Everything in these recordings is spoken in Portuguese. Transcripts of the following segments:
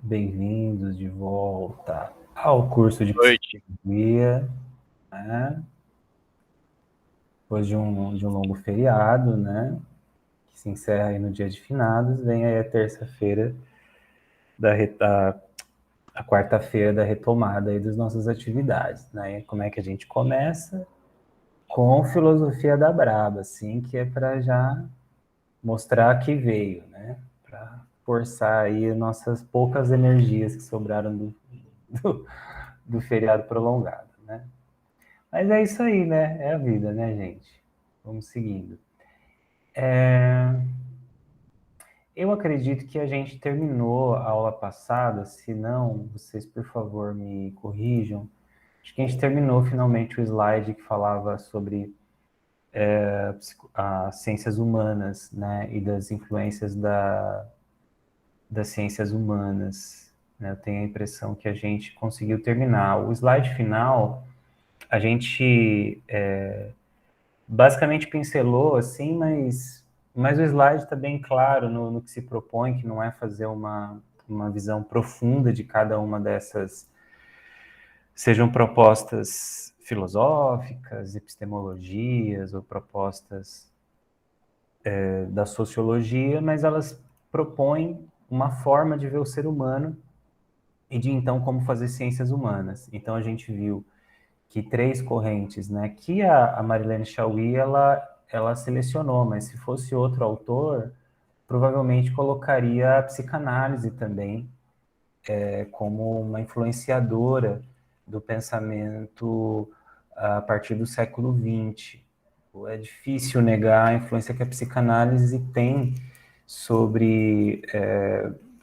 bem-vindos de volta ao curso de Noite. psicologia, né? Depois de um longo feriado, né? Que se encerra aí no dia de finados, vem aí a terça-feira, a quarta-feira da retomada aí das nossas atividades, né? E como é que a gente começa? Com filosofia da Braba, assim, que é para já mostrar que veio, né? Para forçar aí nossas poucas energias que sobraram do, do feriado prolongado, né? Mas é isso aí, né? É a vida, né, gente? Vamos seguindo. Eu acredito que a gente terminou a aula passada, se não, vocês, por favor, me corrijam. Acho que a gente terminou finalmente o slide que falava sobre as ciências humanas, né? E das influências das ciências humanas, né? Eu tenho a impressão que a gente conseguiu terminar. O slide final, a gente basicamente pincelou, assim, mas o slide está bem claro no que se propõe, que não é fazer uma visão profunda de cada uma dessas, sejam propostas filosóficas, epistemologias ou propostas da sociologia, mas elas propõem uma forma de ver o ser humano e de, então, como fazer ciências humanas. Então, a gente viu que três correntes, né, que a Marilene Chauí, ela selecionou, mas se fosse outro autor, provavelmente colocaria a psicanálise também como uma influenciadora do pensamento a partir do século XX. É difícil negar a influência que a psicanálise tem sobre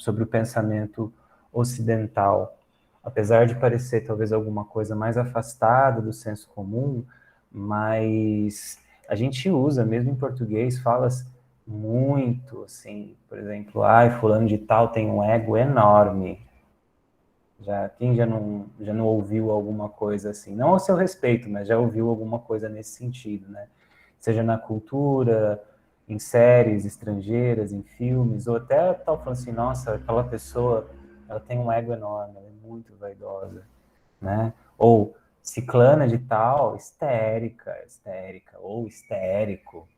o pensamento ocidental. Apesar de parecer talvez alguma coisa mais afastada do senso comum, mas a gente usa, mesmo em português, falas muito, assim, por exemplo, fulano de tal tem um ego enorme. Quem já não ouviu alguma coisa assim? Não ao seu respeito, mas já ouviu alguma coisa nesse sentido, né? Seja na cultura, em séries estrangeiras, em filmes, ou até tal falando assim, nossa, aquela pessoa, ela tem um ego enorme, ela é muito vaidosa, né? Ou ciclana de tal, histérica, ou histérico,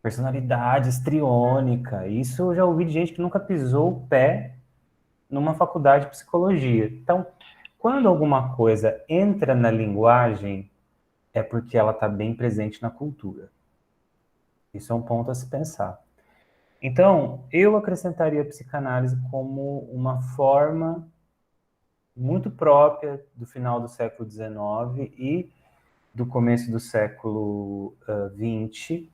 personalidade histriônica. Isso eu já ouvi de gente que nunca pisou o pé numa faculdade de psicologia. Então, quando alguma coisa entra na linguagem, é porque ela está bem presente na cultura. Isso é um ponto a se pensar. Então, eu acrescentaria a psicanálise como uma forma muito própria do final do século XIX e do começo do século XX,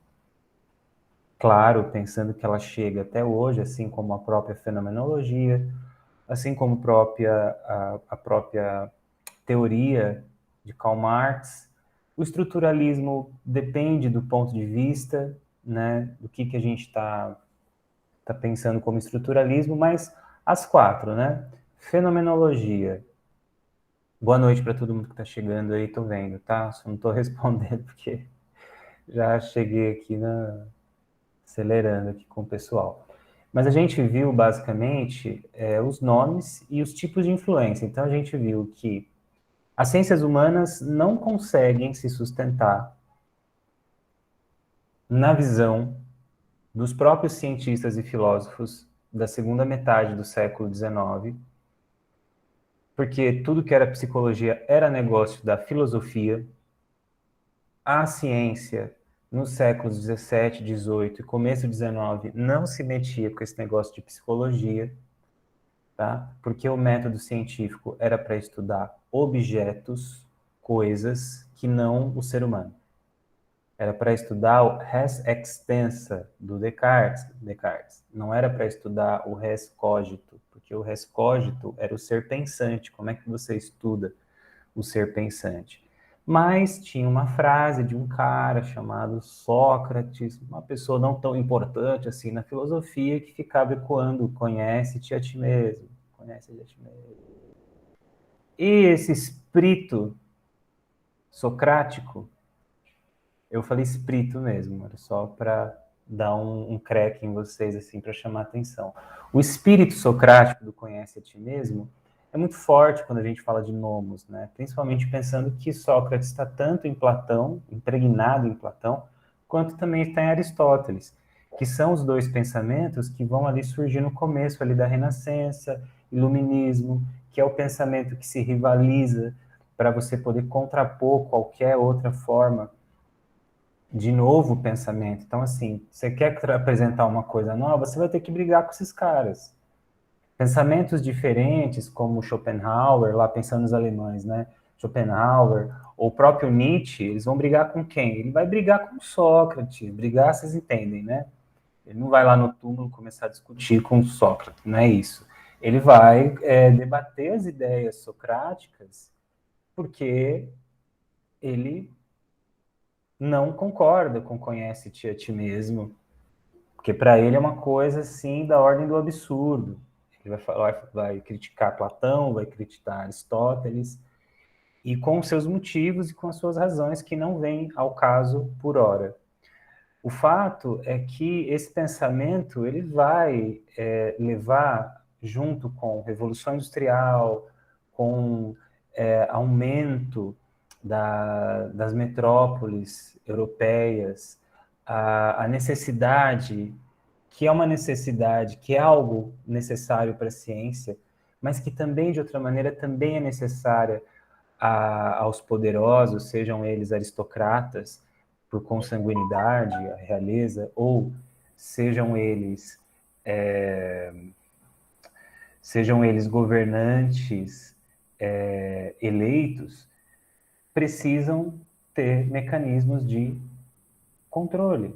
claro, pensando que ela chega até hoje, assim como a própria fenomenologia, assim como a própria teoria de Karl Marx. O estruturalismo depende do ponto de vista, né, do que a gente tá pensando como estruturalismo, mas as quatro, né? Fenomenologia. Boa noite para todo mundo que está chegando aí, tô vendo, tá? Só não tô respondendo porque já cheguei aqui acelerando aqui com o pessoal. Mas a gente viu, basicamente, os nomes e os tipos de influência. Então, a gente viu que as ciências humanas não conseguem se sustentar na visão dos próprios cientistas e filósofos da segunda metade do século XIX, porque tudo que era psicologia era negócio da filosofia. A ciência, nos séculos 17, 18 e começo 19, não se metia com esse negócio de psicologia, tá? Porque o método científico era para estudar objetos, coisas, que não o ser humano. Era para estudar o res extensa do Descartes. Não era para estudar o res cogito, porque o res cogito era o ser pensante. Como é que você estuda o ser pensante? Mas tinha uma frase de um cara chamado Sócrates, uma pessoa não tão importante assim na filosofia, que ficava ecoando: conhece-te a ti mesmo, conhece-te a ti mesmo. E esse espírito socrático, eu falei espírito mesmo, era só para dar um creque em vocês, assim, para chamar atenção. O espírito socrático do conhece a ti mesmo é muito forte quando a gente fala de nomos, né? Principalmente pensando que Sócrates está tanto em Platão, impregnado em Platão, quanto também está em Aristóteles, que são os dois pensamentos que vão ali surgir no começo ali da Renascença, Iluminismo, que é o pensamento que se rivaliza para você poder contrapor qualquer outra forma de novo pensamento. Então, assim, você quer apresentar uma coisa nova, você vai ter que brigar com esses caras. Pensamentos diferentes, como Schopenhauer, lá pensando nos alemães, né? Schopenhauer, ou o próprio Nietzsche, eles vão brigar com quem? Ele vai brigar com Sócrates, brigar, vocês entendem, né? Ele não vai lá no túmulo começar a discutir com Sócrates, não é isso. Ele vai debater as ideias socráticas porque ele não concorda com conhece-te a ti mesmo, porque para ele é uma coisa assim da ordem do absurdo. Ele vai falar, vai criticar Platão, vai criticar Aristóteles, e com seus motivos e com as suas razões que não vêm ao caso por hora. O fato é que esse pensamento ele vai levar, junto com Revolução Industrial, com aumento das metrópoles europeias, a necessidade, que é uma necessidade, que é algo necessário para a ciência, mas que também, de outra maneira, também é necessária aos poderosos, sejam eles aristocratas, por consanguinidade, a realeza, ou sejam eles sejam eles governantes eleitos, precisam ter mecanismos de controle,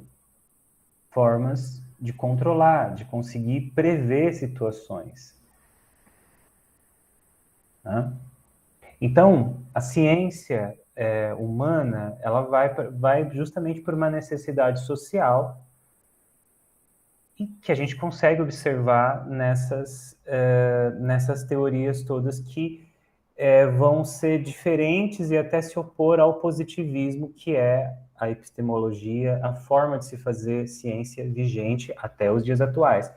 formas de controlar, de conseguir prever situações. Né? Então, a ciência humana, ela vai justamente por uma necessidade social e que a gente consegue observar nessas teorias todas que vão ser diferentes e até se opor ao positivismo, que é a epistemologia, a forma de se fazer ciência vigente até os dias atuais.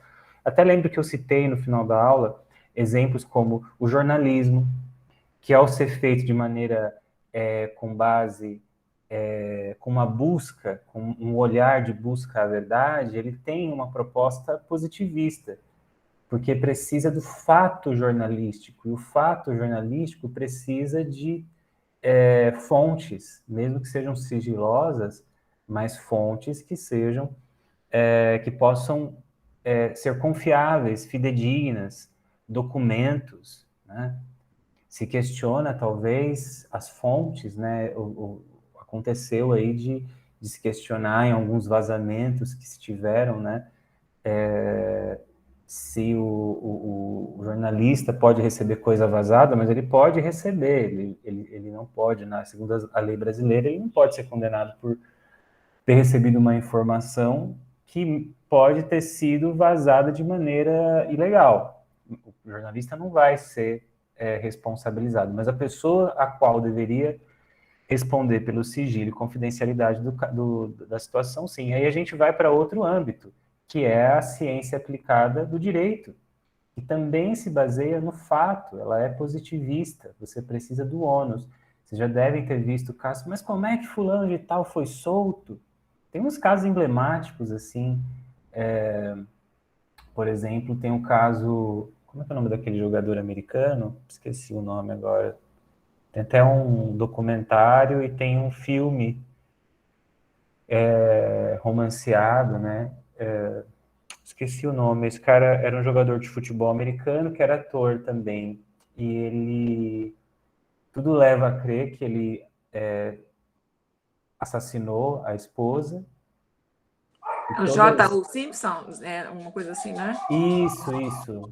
Até lembro que eu citei no final da aula exemplos como o jornalismo, que ao ser feito de maneira com base, com uma busca, com um olhar de busca à verdade, ele tem uma proposta positivista, porque precisa do fato jornalístico, e o fato jornalístico precisa de fontes, mesmo que sejam sigilosas, mas fontes que sejam, que possam ser confiáveis, fidedignas, documentos, né? Se questiona talvez as fontes, né? Aconteceu aí de se questionar em alguns vazamentos que se tiveram, né? Se o jornalista pode receber coisa vazada, mas ele pode receber, ele não pode, segundo a lei brasileira, ele não pode ser condenado por ter recebido uma informação que pode ter sido vazada de maneira ilegal. O jornalista não vai ser responsabilizado, mas a pessoa a qual deveria responder pelo sigilo e confidencialidade da situação, sim. Aí a gente vai para outro âmbito, que é a ciência aplicada do direito, que também se baseia no fato, ela é positivista, você precisa do ônus. Vocês já devem ter visto casos, mas como é que fulano de tal foi solto? Tem uns casos emblemáticos, assim, por exemplo, tem um caso, como é que é o nome daquele jogador americano? Esqueci o nome agora. Tem até um documentário e tem um filme romanceado, né? Esqueci o nome. Esse cara era um jogador de futebol americano que era ator também. E ele. Tudo leva a crer que ele assassinou a esposa. O J.O. Simpson, uma coisa assim, né? Isso.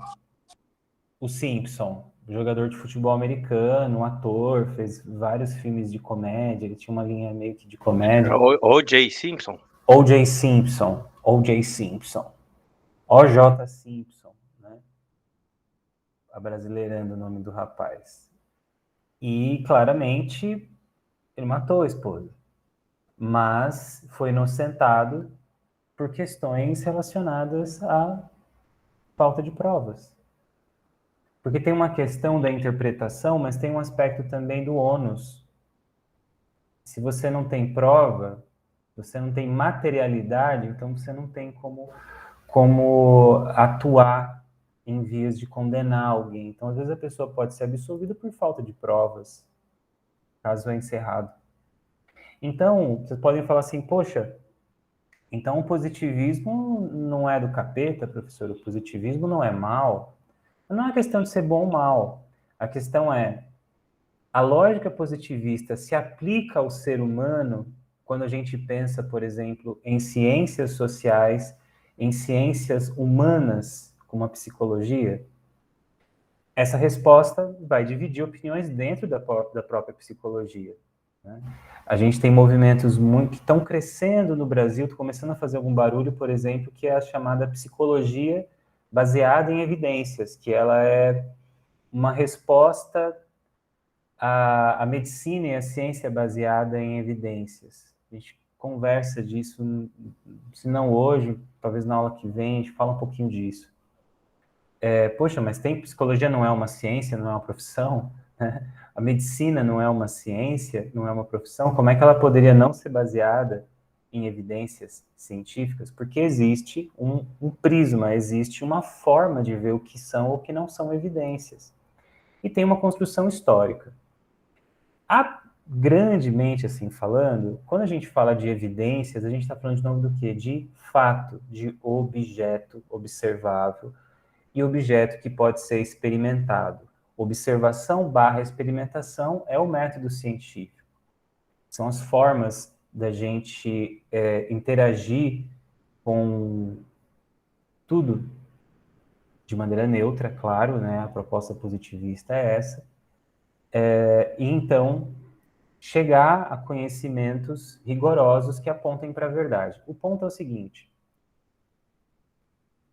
O Simpson, jogador de futebol americano, um ator, fez vários filmes de comédia, ele tinha uma linha meio que de comédia. O.J. Simpson. O.J. Simpson, O.J. Simpson, O.J. Simpson, né? Abrasileirando o nome do rapaz. E claramente ele matou a esposa, mas foi inocentado por questões relacionadas à falta de provas. Porque tem uma questão da interpretação, mas tem um aspecto também do ônus. Se você não tem prova, você não tem materialidade, então você não tem como atuar em vias de condenar alguém. Então, às vezes, a pessoa pode ser absolvida por falta de provas, caso é encerrado. Então, vocês podem falar assim, poxa, então o positivismo não é do capeta, professor, o positivismo não é mal. Não é questão de ser bom ou mal. A questão é, a lógica positivista se aplica ao ser humano quando a gente pensa, por exemplo, em ciências sociais, em ciências humanas, como a psicologia? Essa resposta vai dividir opiniões dentro da própria psicologia. Né? A gente tem movimentos que estão crescendo no Brasil, estão começando a fazer algum barulho, por exemplo, que é a chamada psicologia baseada em evidências, que ela é uma resposta à medicina e à ciência baseada em evidências. A gente conversa disso, se não hoje, talvez na aula que vem, a gente fala um pouquinho disso. Poxa, mas psicologia não é uma ciência, não é uma profissão? Né? A medicina não é uma ciência, não é uma profissão? Como é que ela poderia não ser baseada em evidências científicas? Porque existe um prisma, existe uma forma de ver o que são ou o que não são evidências. E tem uma construção histórica. Grandemente assim falando, quando a gente fala de evidências, a gente está falando de nome do quê? De fato, de objeto observável, e objeto que pode ser experimentado. Observação barra experimentação é o método científico. São as formas da gente interagir com tudo de maneira neutra, claro, né? A proposta positivista é essa. E então chegar a conhecimentos rigorosos que apontem para a verdade. O ponto é o seguinte: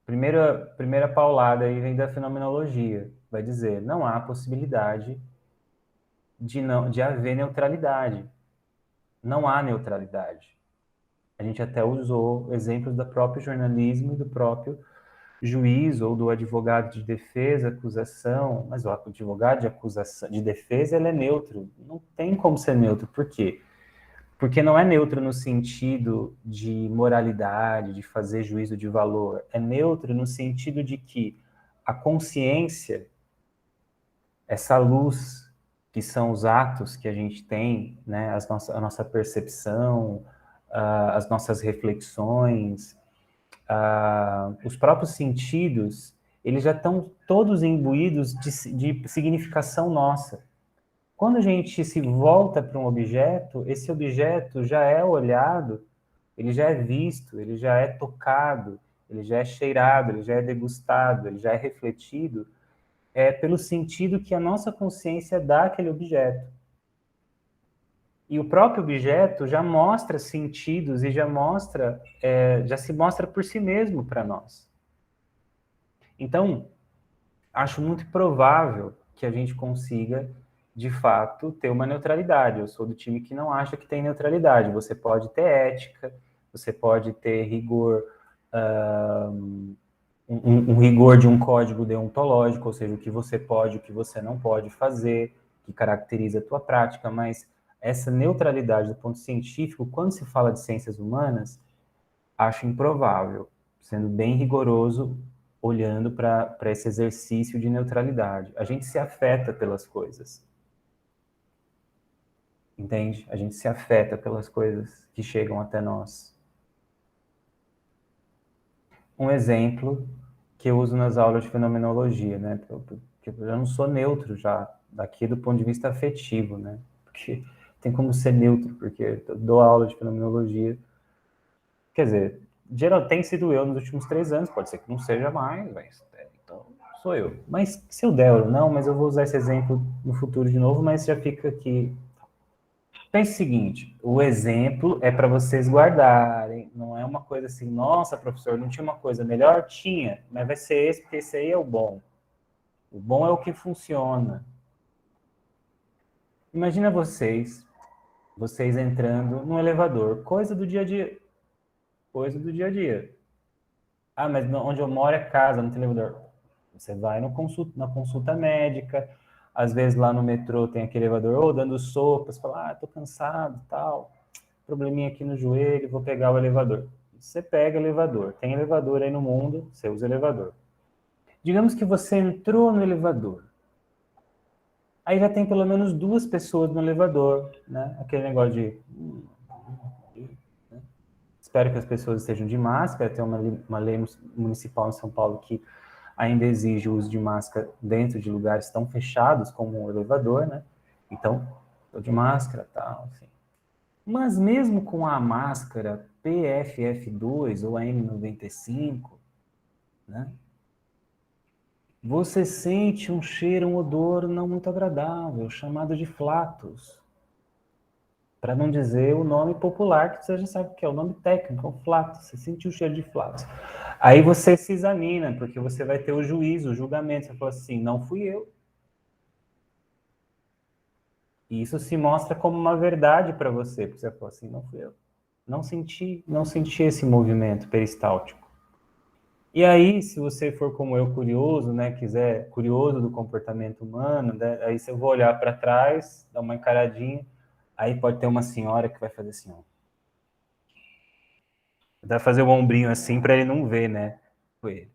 primeira paulada aí vem da fenomenologia. Vai dizer, não há possibilidade de haver neutralidade. Não há neutralidade. A gente até usou exemplos do próprio jornalismo e do próprio juiz ou do advogado de defesa, acusação, mas o advogado de acusação, de defesa, ele é neutro. Não tem como ser neutro. Por quê? Porque não é neutro no sentido de moralidade, de fazer juízo de valor. É neutro no sentido de que a consciência, essa luz que são os atos que a gente tem, né, a nossa percepção, as nossas reflexões, os próprios sentidos, eles já estão todos imbuídos de significação nossa. Quando a gente se volta para um objeto, esse objeto já é olhado, ele já é visto, ele já é tocado, ele já é cheirado, ele já é degustado, ele já é refletido, pelo sentido que a nossa consciência dá àquele objeto. E o próprio objeto já mostra sentidos e já se mostra por si mesmo para nós. Então, acho muito provável que a gente consiga, de fato, ter uma neutralidade. Eu sou do time que não acha que tem neutralidade. Você pode ter ética, você pode ter rigor, um rigor de um código deontológico, ou seja, o que você pode, o que você não pode fazer, que caracteriza a tua prática, mas essa neutralidade do ponto científico, quando se fala de ciências humanas, acho improvável, sendo bem rigoroso, olhando para esse exercício de neutralidade. A gente se afeta pelas coisas. Entende? A gente se afeta pelas coisas que chegam até nós. Um exemplo que eu uso nas aulas de fenomenologia, né? Porque eu não sou neutro já, daqui do ponto de vista afetivo, né? Porque tem como ser neutro, porque eu dou aula de fenomenologia. Quer dizer, geral, tem sido eu nos últimos 3 anos, pode ser que não seja mais, mas então sou eu. Mas se eu der ou não, mas eu vou usar esse exemplo no futuro de novo, mas já fica aqui. Pense o seguinte, o exemplo é para vocês guardarem, não é uma coisa assim, nossa, professor, não tinha uma coisa melhor? Tinha, mas vai ser esse, porque esse aí é o bom. O bom é o que funciona. Imagina vocês entrando num elevador, coisa do dia a dia. coisa do dia a dia. Ah, mas onde eu moro é casa, não tem elevador. Você vai no na consulta médica, às vezes lá no metrô tem aquele elevador, ou dando sopa, você fala, tô cansado, tal, probleminha aqui no joelho, vou pegar o elevador. Você pega o elevador. Tem elevador aí no mundo, você usa o elevador. Digamos que você entrou no elevador. Aí já tem pelo menos 2 pessoas no elevador, né? Aquele negócio de... Espero que as pessoas estejam de máscara. Tem uma lei municipal em São Paulo que ainda exige o uso de máscara dentro de lugares tão fechados como um elevador, né? Então, estou de máscara, tal, enfim. Mas mesmo com a máscara PFF2 ou a N95, né? Você sente um cheiro, um odor não muito agradável, chamado de flatus. Para não dizer o nome popular, que você já sabe que é o nome técnico, é o flatus. Você sente o cheiro de flatus. Aí você se examina, porque você vai ter o juízo, o julgamento. Você fala assim, não fui eu. E isso se mostra como uma verdade para você, porque você fala assim, não fui eu. Não senti esse movimento peristáltico. E aí, se você for como eu, curioso, né, quiser, curioso do comportamento humano, né, aí você vai olhar para trás, dar uma encaradinha, aí pode ter uma senhora que vai fazer assim, ó. Vai fazer o ombrinho assim para ele não ver, né? Foi ele.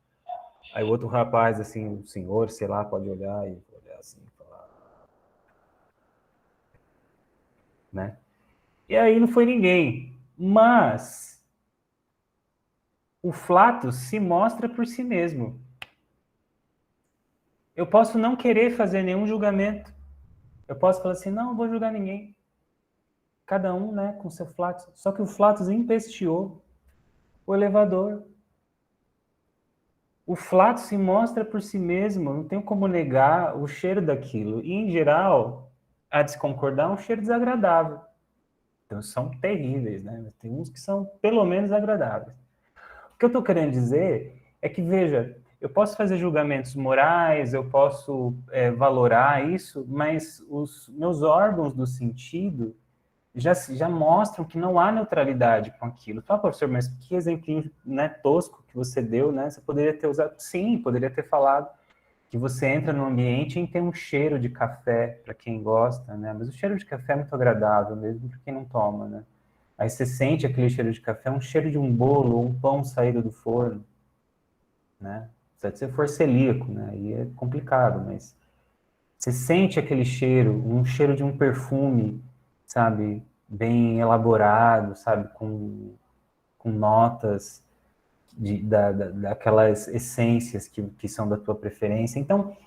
Aí o outro rapaz, assim, o senhor, sei lá, pode olhar e olhar assim, falar, né? E aí não foi ninguém. Mas o flatus se mostra por si mesmo. Eu posso não querer fazer nenhum julgamento. Eu posso falar assim, não vou julgar ninguém. Cada um, né, com seu flatus. Só que o flatus empesteou o elevador. O flatus se mostra por si mesmo, não tem como negar o cheiro daquilo. E, em geral, a de se concordar, é um cheiro desagradável. Então, são terríveis, né? Tem uns que são, pelo menos, agradáveis. O que eu estou querendo dizer é que, veja, eu posso fazer julgamentos morais, eu posso valorar isso, mas os meus órgãos do sentido já mostram que não há neutralidade com aquilo. Fala, professor, mas que exemplinho, né, tosco que você deu, né? Você poderia ter usado... Sim, poderia ter falado que você entra no ambiente e tem um cheiro de café, para quem gosta, né? Mas o cheiro de café é muito agradável, mesmo para quem não toma, né? Aí você sente aquele cheiro de café, um cheiro de um bolo ou um pão saído do forno, né? Se você for celíaco, né? Aí é complicado, mas você sente aquele cheiro, um cheiro de um perfume, sabe? Bem elaborado, sabe? Com notas daquelas essências que são da tua preferência. Então,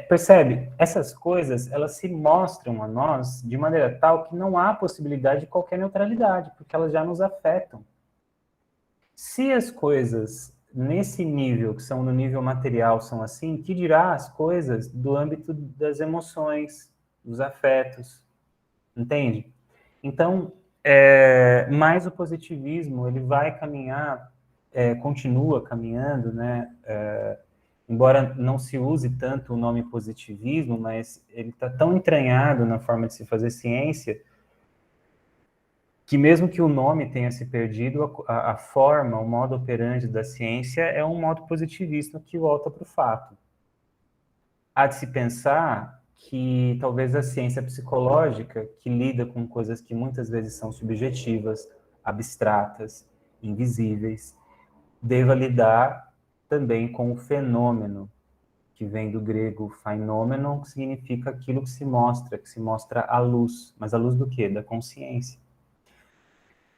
percebe? Essas coisas, elas se mostram a nós de maneira tal que não há possibilidade de qualquer neutralidade, porque elas já nos afetam. Se as coisas nesse nível, que são no nível material, são assim, que dirá as coisas do âmbito das emoções, dos afetos, entende? Então, mais o positivismo, ele vai caminhar, continua caminhando, né? Embora não se use tanto o nome positivismo, mas ele está tão entranhado na forma de se fazer ciência, que mesmo que o nome tenha se perdido, a forma, o modo operandi da ciência é um modo positivista que volta para o fato. Há de se pensar que talvez a ciência psicológica, que lida com coisas que muitas vezes são subjetivas, abstratas, invisíveis, deva lidar também com o fenômeno, que vem do grego phenomenon, que significa aquilo que se mostra à luz. Mas à luz do quê? Da consciência.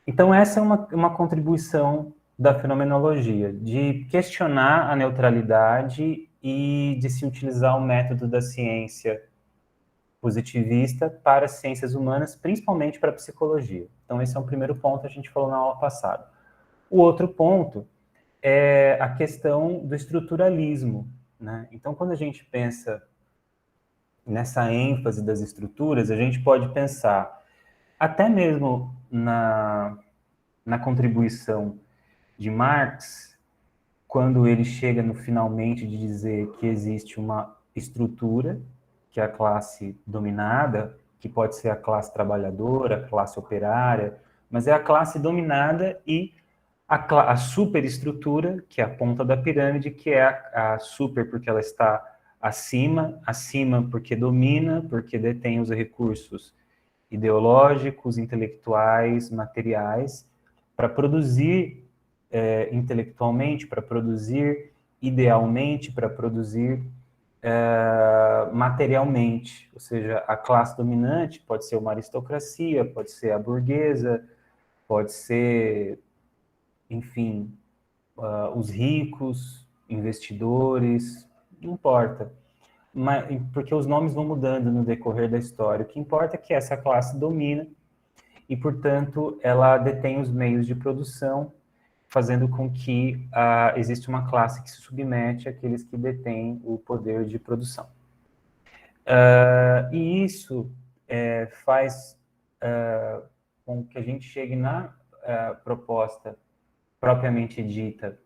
Então, essa é uma contribuição da fenomenologia, de questionar a neutralidade e de se utilizar o método da ciência positivista para as ciências humanas, principalmente para a psicologia. Então, esse é o primeiro ponto que a gente falou na aula passada. O outro ponto é a questão do estruturalismo, né? Então, quando a gente pensa nessa ênfase das estruturas, a gente pode pensar até mesmo na contribuição de Marx, quando ele chega no finalmente de dizer que existe uma estrutura, que é a classe dominada, que pode ser a classe trabalhadora, a classe operária, mas é a classe dominada e A superestrutura, que é a ponta da pirâmide, que é a super porque ela está acima porque domina, porque detém os recursos ideológicos, intelectuais, materiais, para produzir intelectualmente, para produzir idealmente, para produzir materialmente. Ou seja, a classe dominante pode ser uma aristocracia, pode ser a burguesa, pode ser, enfim, os ricos, investidores, não importa. Mas, porque os nomes vão mudando no decorrer da história. O que importa é que essa classe domina e, portanto, ela detém os meios de produção, fazendo com que exista uma classe que se submete àqueles que detêm o poder de produção. E isso faz com que a gente chegue na proposta propriamente dita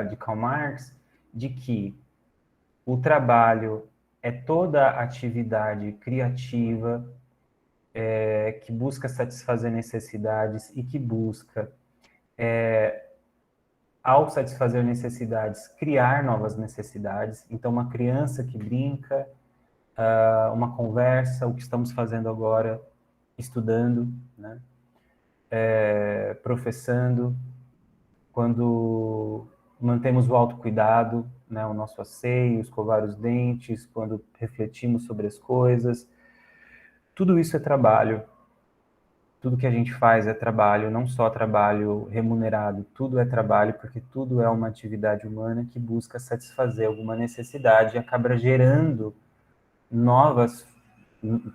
de Karl Marx, de que o trabalho é toda atividade criativa que busca satisfazer necessidades e que busca, ao satisfazer necessidades, criar novas necessidades. Então, uma criança que brinca, uma conversa, o que estamos fazendo agora, estudando, né? Professando, quando mantemos o autocuidado, né? O nosso asseio, escovar os dentes, quando refletimos sobre as coisas, tudo isso é trabalho. Tudo que a gente faz é trabalho, não só trabalho remunerado, tudo é trabalho, porque tudo é uma atividade humana que busca satisfazer alguma necessidade e acaba gerando novas,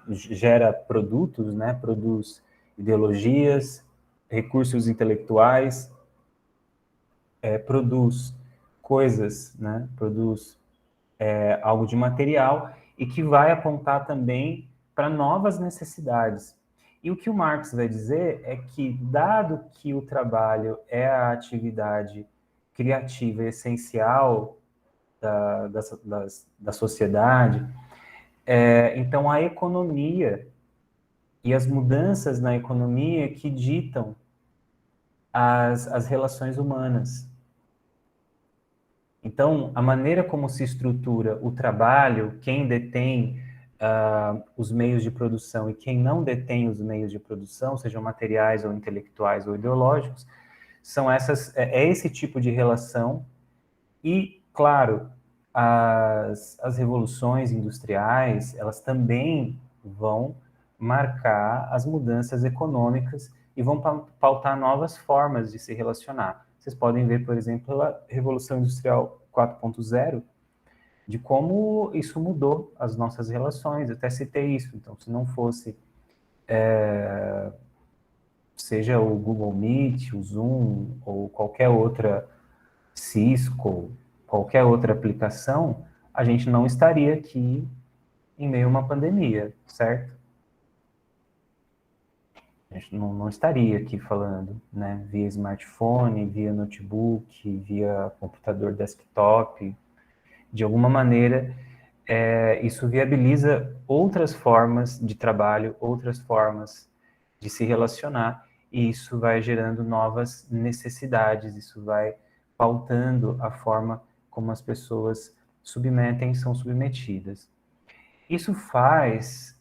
gera produtos, né? Produz ideologias, recursos intelectuais, produz coisas, né? Produz algo de material e que vai apontar também para novas necessidades. E o que o Marx vai dizer é que, dado que o trabalho é a atividade criativa essencial da sociedade, então a economia e as mudanças na economia que ditam as relações humanas. Então, a maneira como se estrutura o trabalho, quem detém os meios de produção e quem não detém os meios de produção, sejam materiais ou intelectuais ou ideológicos, é esse tipo de relação. E, claro, as revoluções industriais, elas também vão marcar as mudanças econômicas e vão pautar novas formas de se relacionar. Vocês podem ver, por exemplo, a Revolução Industrial 4.0, de como isso mudou as nossas relações. Eu até citei isso. Então, se não fosse, seja o Google Meet, o Zoom, ou qualquer outra Cisco, qualquer outra aplicação, a gente não estaria aqui em meio a uma pandemia, certo? A gente não estaria aqui falando, né, via smartphone, via notebook, via computador desktop. De alguma maneira, isso viabiliza outras formas de trabalho, outras formas de se relacionar, e isso vai gerando novas necessidades, isso vai pautando a forma como as pessoas submetem e são submetidas. Isso faz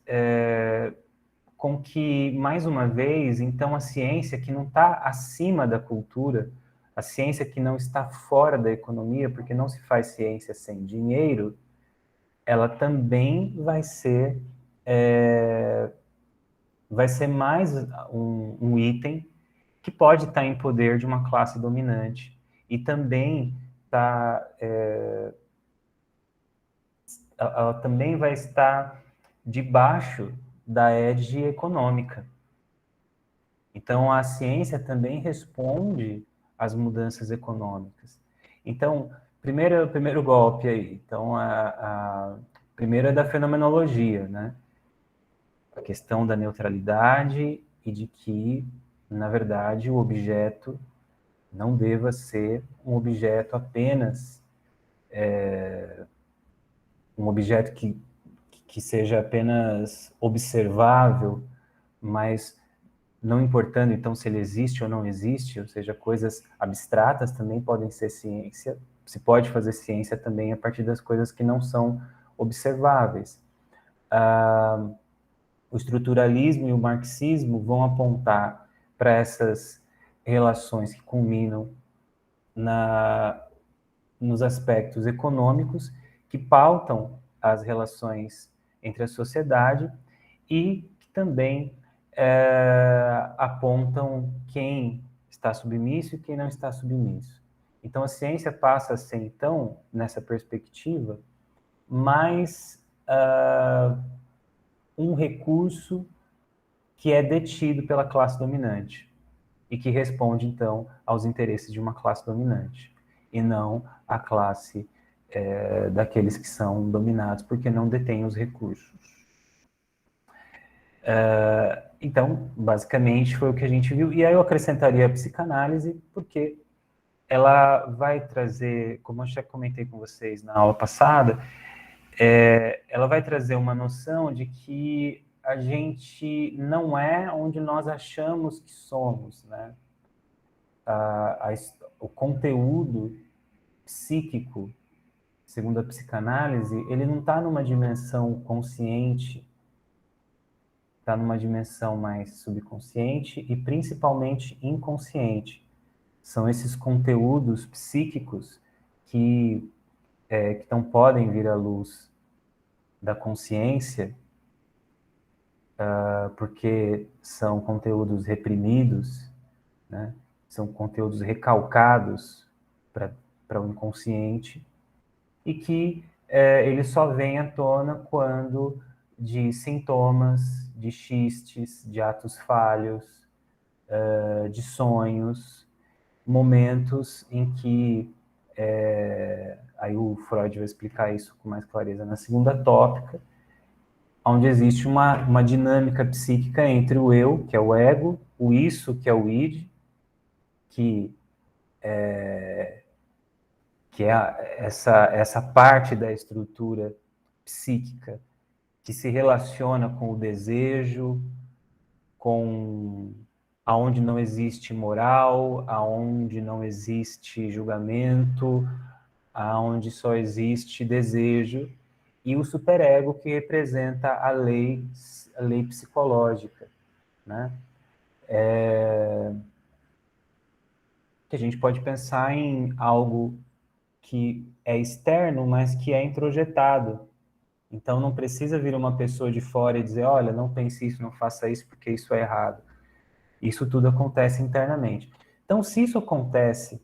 com que, mais uma vez, então, a ciência que não está acima da cultura, a ciência que não está fora da economia, porque não se faz ciência sem dinheiro, ela também vai ser mais um item que pode estar em poder de uma classe dominante e também ela também vai estar debaixo da égide econômica. Então, a ciência também responde às mudanças econômicas. Então, primeiro golpe aí. Então, primeiro é da fenomenologia, né? A questão da neutralidade e de que, na verdade, o objeto não deva ser um objeto apenas, um objeto que seja apenas observável, mas não importando então se ele existe ou não existe, ou seja, coisas abstratas também podem ser ciência, se pode fazer ciência também a partir das coisas que não são observáveis. O estruturalismo e o marxismo vão apontar para essas relações que culminam nos aspectos econômicos, que pautam as relações entre a sociedade e que também apontam quem está submisso e quem não está submisso. Então, a ciência passa a ser, então, nessa perspectiva, mais um recurso que é detido pela classe dominante e que responde, então, aos interesses de uma classe dominante, e não a classe daqueles que são dominados porque não detêm os recursos. Então, basicamente, foi o que a gente viu. E aí eu acrescentaria a psicanálise, porque ela vai trazer, como eu já comentei com vocês na aula passada, ela vai trazer uma noção de que a gente não é onde nós achamos que somos, né? O conteúdo psíquico, segundo a psicanálise, ele não está numa dimensão consciente, está numa dimensão mais subconsciente e principalmente inconsciente. São esses conteúdos psíquicos que não podem vir à luz da consciência, porque são conteúdos reprimidos, né? São conteúdos recalcados para o inconsciente, e que ele só vem à tona quando de sintomas, de xistes, de atos falhos, de sonhos, momentos em que, aí o Freud vai explicar isso com mais clareza na segunda tópica, onde existe uma dinâmica psíquica entre o eu, que é o ego, o isso, que é o id, que é essa parte da estrutura psíquica que se relaciona com o desejo, com aonde não existe moral, aonde não existe julgamento, aonde só existe desejo, e o superego, que representa a lei psicológica, né? Que a gente pode pensar em algo que é externo, mas que é introjetado. Então, não precisa vir uma pessoa de fora e dizer, olha, não pense isso, não faça isso, porque isso é errado. Isso tudo acontece internamente. Então, se isso acontece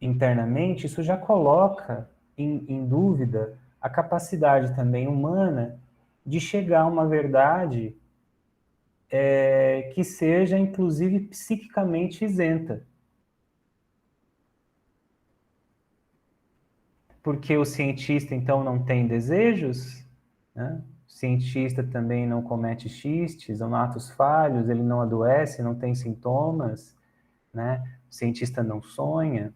internamente, isso já coloca em dúvida a capacidade também humana de chegar a uma verdade que seja, inclusive, psiquicamente isenta. Porque o cientista, então, não tem desejos, né? O cientista também não comete xistes, ou atos falhos, ele não adoece, não tem sintomas, né? O cientista não sonha.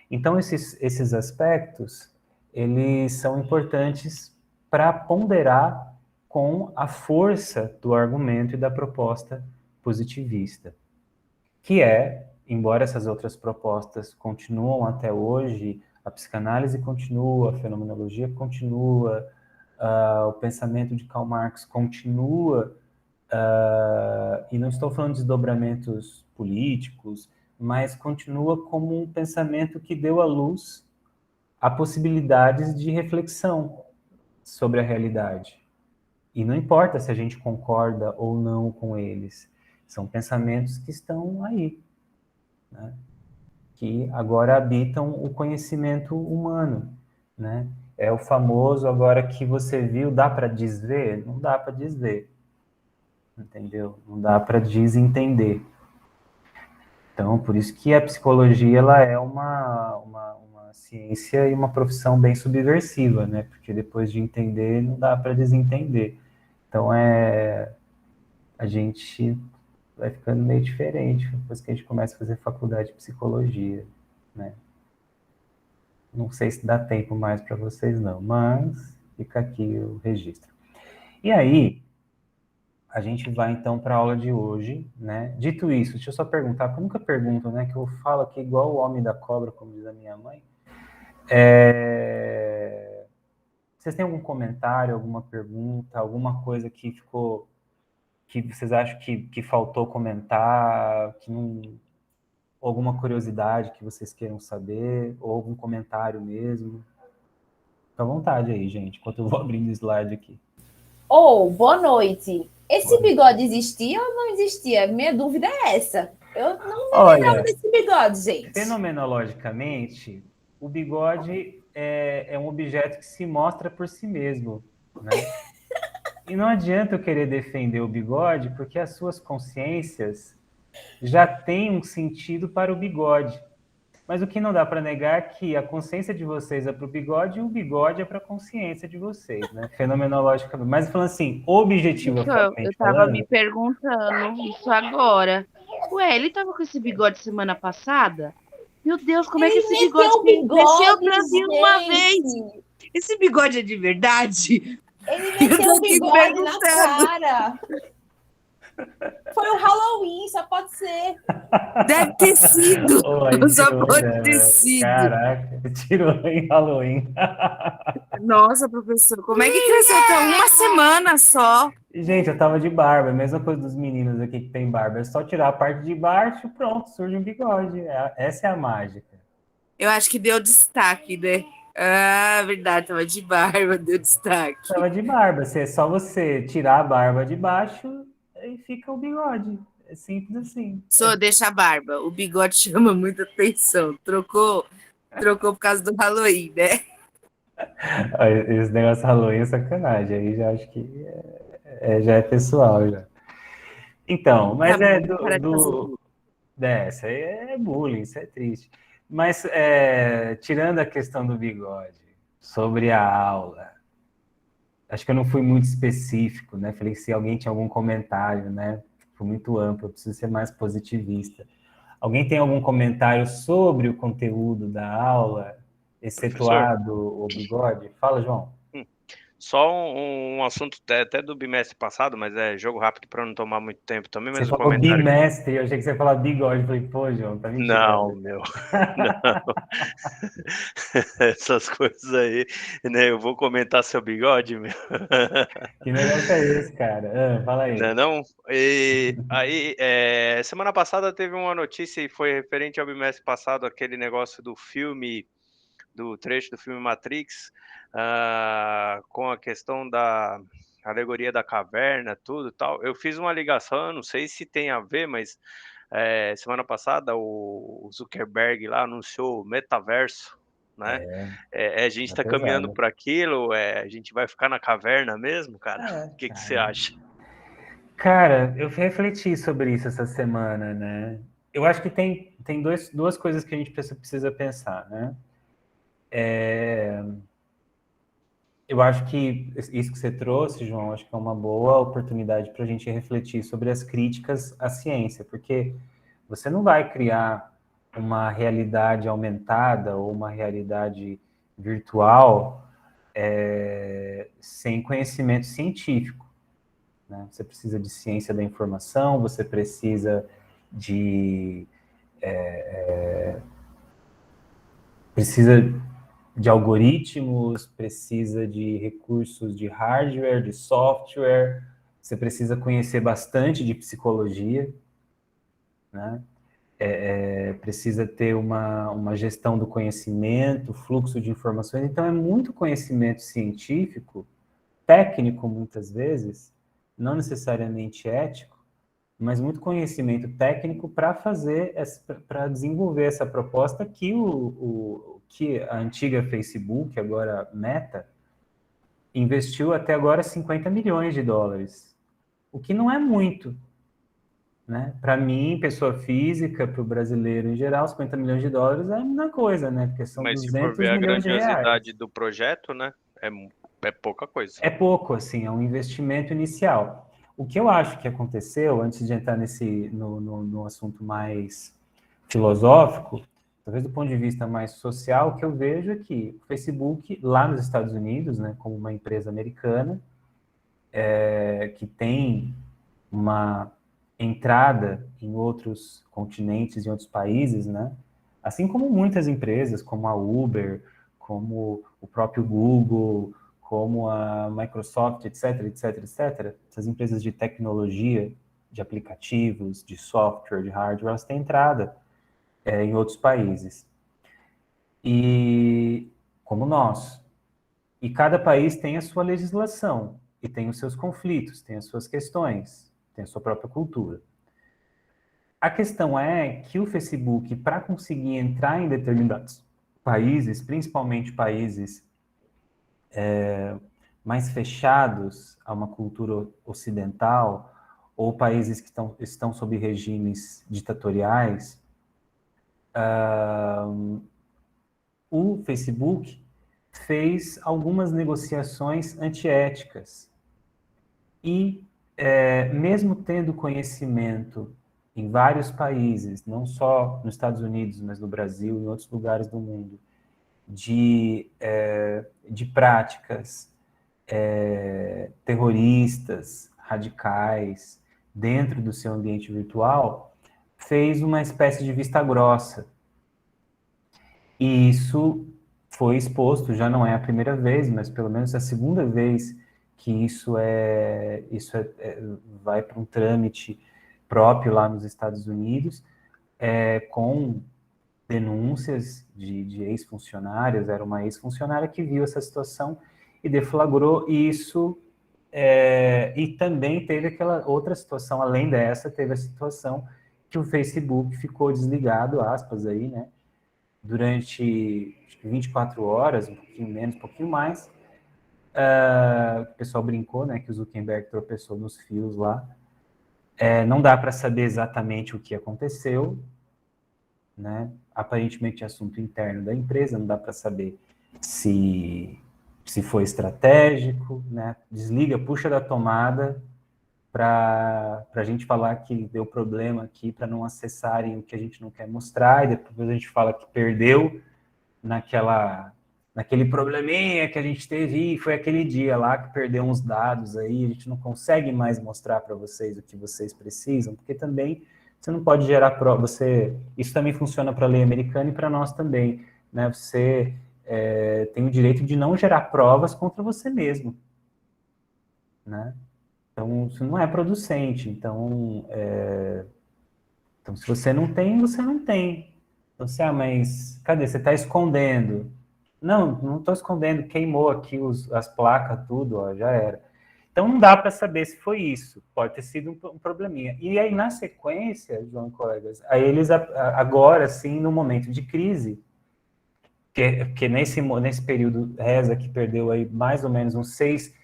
Então, esses aspectos, eles são importantes para ponderar com a força do argumento e da proposta positivista, que embora essas outras propostas continuam até hoje, a psicanálise continua, a fenomenologia continua, o pensamento de Karl Marx continua, e não estou falando de desdobramentos políticos, mas continua como um pensamento que deu à luz a possibilidades de reflexão sobre a realidade. E não importa se a gente concorda ou não com eles, são pensamentos que estão aí, né? Que agora habitam o conhecimento humano, né? É o famoso, agora que você viu, dá para desver? Não dá para desver, entendeu? Não dá para desentender. Então, por isso que a psicologia ela é uma ciência e uma profissão bem subversiva, né? Porque depois de entender, não dá para desentender. Então, a gente vai ficando meio diferente depois que a gente começa a fazer faculdade de psicologia, né? Não sei se dá tempo mais para vocês, não, mas fica aqui o registro. E aí, a gente vai então para a aula de hoje, né? Dito isso, deixa eu só perguntar, porque eu nunca pergunto, né? Que eu falo aqui igual o homem da cobra, como diz a minha mãe. Vocês têm algum comentário, alguma pergunta, alguma coisa que ficou, que vocês acham que faltou comentar, que não, alguma curiosidade que vocês queiram saber, ou algum comentário mesmo? Fica à vontade aí, gente, enquanto eu vou abrindo o slide aqui. Boa noite. Esse bigode existia ou não existia? Minha dúvida é essa. Eu não me lembrava desse bigode, gente. Fenomenologicamente, o bigode é um objeto que se mostra por si mesmo, né? E não adianta eu querer defender o bigode, porque as suas consciências já têm um sentido para o bigode. Mas o que não dá para negar é que a consciência de vocês é para o bigode e o bigode é para a consciência de vocês, né? Fenomenologicamente. Mas falando assim, objetivamente Eu tava falando, me perguntando isso agora. Ué, ele tava com esse bigode semana passada? Meu Deus, como é que esse bigode cresceu pra vir uma vez? Esse bigode é de verdade? Ele meteu o bigode na cara. Foi o Halloween, só pode ser. Deve ter sido. Só pode ter sido. Caraca, tirou em Halloween. Nossa, professor, como é que cresceu até uma semana só? Gente, eu tava de barba, a mesma coisa dos meninos aqui que tem barba. É só tirar a parte de baixo, pronto, surge um bigode. Essa é a mágica. Eu acho que deu destaque, né? Ah, verdade, tava de barba, deu destaque. Tava de barba, é só você tirar a barba de baixo e fica o bigode. É simples assim. Só deixa a barba. O bigode chama muita atenção. Trocou por causa do Halloween, né? Esse negócio Halloween é sacanagem. Aí já acho que já é pessoal já. Então, mas isso aí é bullying, isso é triste. Mas tirando a questão do bigode, sobre a aula, acho que eu não fui muito específico, né? Falei que se alguém tinha algum comentário, né? Foi muito amplo, eu preciso ser mais positivista. Alguém tem algum comentário sobre o conteúdo da aula, excetuado o bigode? Fala, João. Só um assunto até do bimestre passado, mas é jogo rápido para não tomar muito tempo também. Mas você falou bimestre, eu achei que você ia falar bigode. Falei, pô, João, tá mentindo. Não, meu. Não. Essas coisas aí, né? Eu vou comentar seu bigode, meu. Que negócio é esse, cara? Fala aí. Não? E aí, semana passada teve uma notícia e foi referente ao bimestre passado, aquele negócio do filme, do trecho do filme Matrix, com a questão da alegoria da caverna, tudo e tal. Eu fiz uma ligação, eu não sei se tem a ver, mas semana passada o Zuckerberg lá anunciou o metaverso, né? A gente está caminhando para aquilo, a gente vai ficar na caverna mesmo, cara? O que você acha? Cara, eu refleti sobre isso essa semana, né? Eu acho que tem duas coisas que a gente precisa pensar, né? Eu acho que isso que você trouxe, João, acho que é uma boa oportunidade para a gente refletir sobre as críticas à ciência, porque você não vai criar uma realidade aumentada ou uma realidade virtual sem conhecimento científico, né? Você precisa de ciência da informação, você precisa de algoritmos, precisa de recursos de hardware, de software, você precisa conhecer bastante de psicologia, né? Precisa ter uma gestão do conhecimento, fluxo de informações. Então, é muito conhecimento científico, técnico muitas vezes, não necessariamente ético, mas muito conhecimento técnico para desenvolver essa proposta que que a antiga Facebook, agora Meta, investiu até agora 50 milhões de dólares, o que não é muito, né? Para mim, pessoa física, para o brasileiro em geral, 50 milhões de dólares é a mesma coisa, né? Porque são Mas 200 se for ver a milhões de reais. grandiosidade do projeto, né? É pouca coisa. É pouco, assim, é um investimento inicial. O que eu acho que aconteceu, antes de entrar no assunto mais filosófico, talvez do ponto de vista mais social, o que eu vejo é que o Facebook, lá nos Estados Unidos, né, como uma empresa americana, que tem uma entrada em outros continentes, em outros países, né? Assim como muitas empresas, como a Uber, como o próprio Google, como a Microsoft, etc, etc, etc. Essas empresas de tecnologia, de aplicativos, de software, de hardware, elas têm entrada em outros países. E como nós. E cada país tem a sua legislação, e tem os seus conflitos, tem as suas questões, tem a sua própria cultura. A questão é que o Facebook, para conseguir entrar em determinados países, principalmente países mais fechados a uma cultura ocidental, ou países que estão sob regimes ditatoriais, o Facebook fez algumas negociações antiéticas. E, mesmo tendo conhecimento em vários países, não só nos Estados Unidos, mas no Brasil e em outros lugares do mundo, de práticas terroristas, radicais, dentro do seu ambiente virtual, fez uma espécie de vista grossa. E isso foi exposto, já não é a primeira vez, mas pelo menos a segunda vez que isso vai para um trâmite próprio lá nos Estados Unidos, com denúncias de ex-funcionários. Era uma ex-funcionária que viu essa situação e deflagrou isso, e também teve aquela outra situação, além dessa, teve a situação que o Facebook ficou desligado, aspas aí, né, durante acho que 24 horas, um pouquinho menos, um pouquinho mais. O pessoal brincou, né, que o Zuckerberg tropeçou nos fios lá. Não dá para saber exatamente o que aconteceu, né? Aparentemente é assunto interno da empresa, não dá para saber se foi estratégico, né? Desliga, puxa da tomada para a gente falar que deu problema aqui, para não acessarem o que a gente não quer mostrar, e depois a gente fala que perdeu naquele probleminha que a gente teve, e foi aquele dia lá que perdeu uns dados aí, a gente não consegue mais mostrar para vocês o que vocês precisam, porque também você não pode gerar prova, isso também funciona para a lei americana e para nós também, né? Você tem o direito de não gerar provas contra você mesmo, né? Então, isso não é producente. Então, se você não tem, você não tem. Então, mas cadê? Você está escondendo. Não estou escondendo, queimou aqui as placas, tudo, ó, já era. Então, não dá para saber se foi isso. Pode ter sido um probleminha. E aí, na sequência, João e colegas, aí eles, agora, sim, no momento de crise, que nesse período, reza que perdeu aí mais ou menos uns 6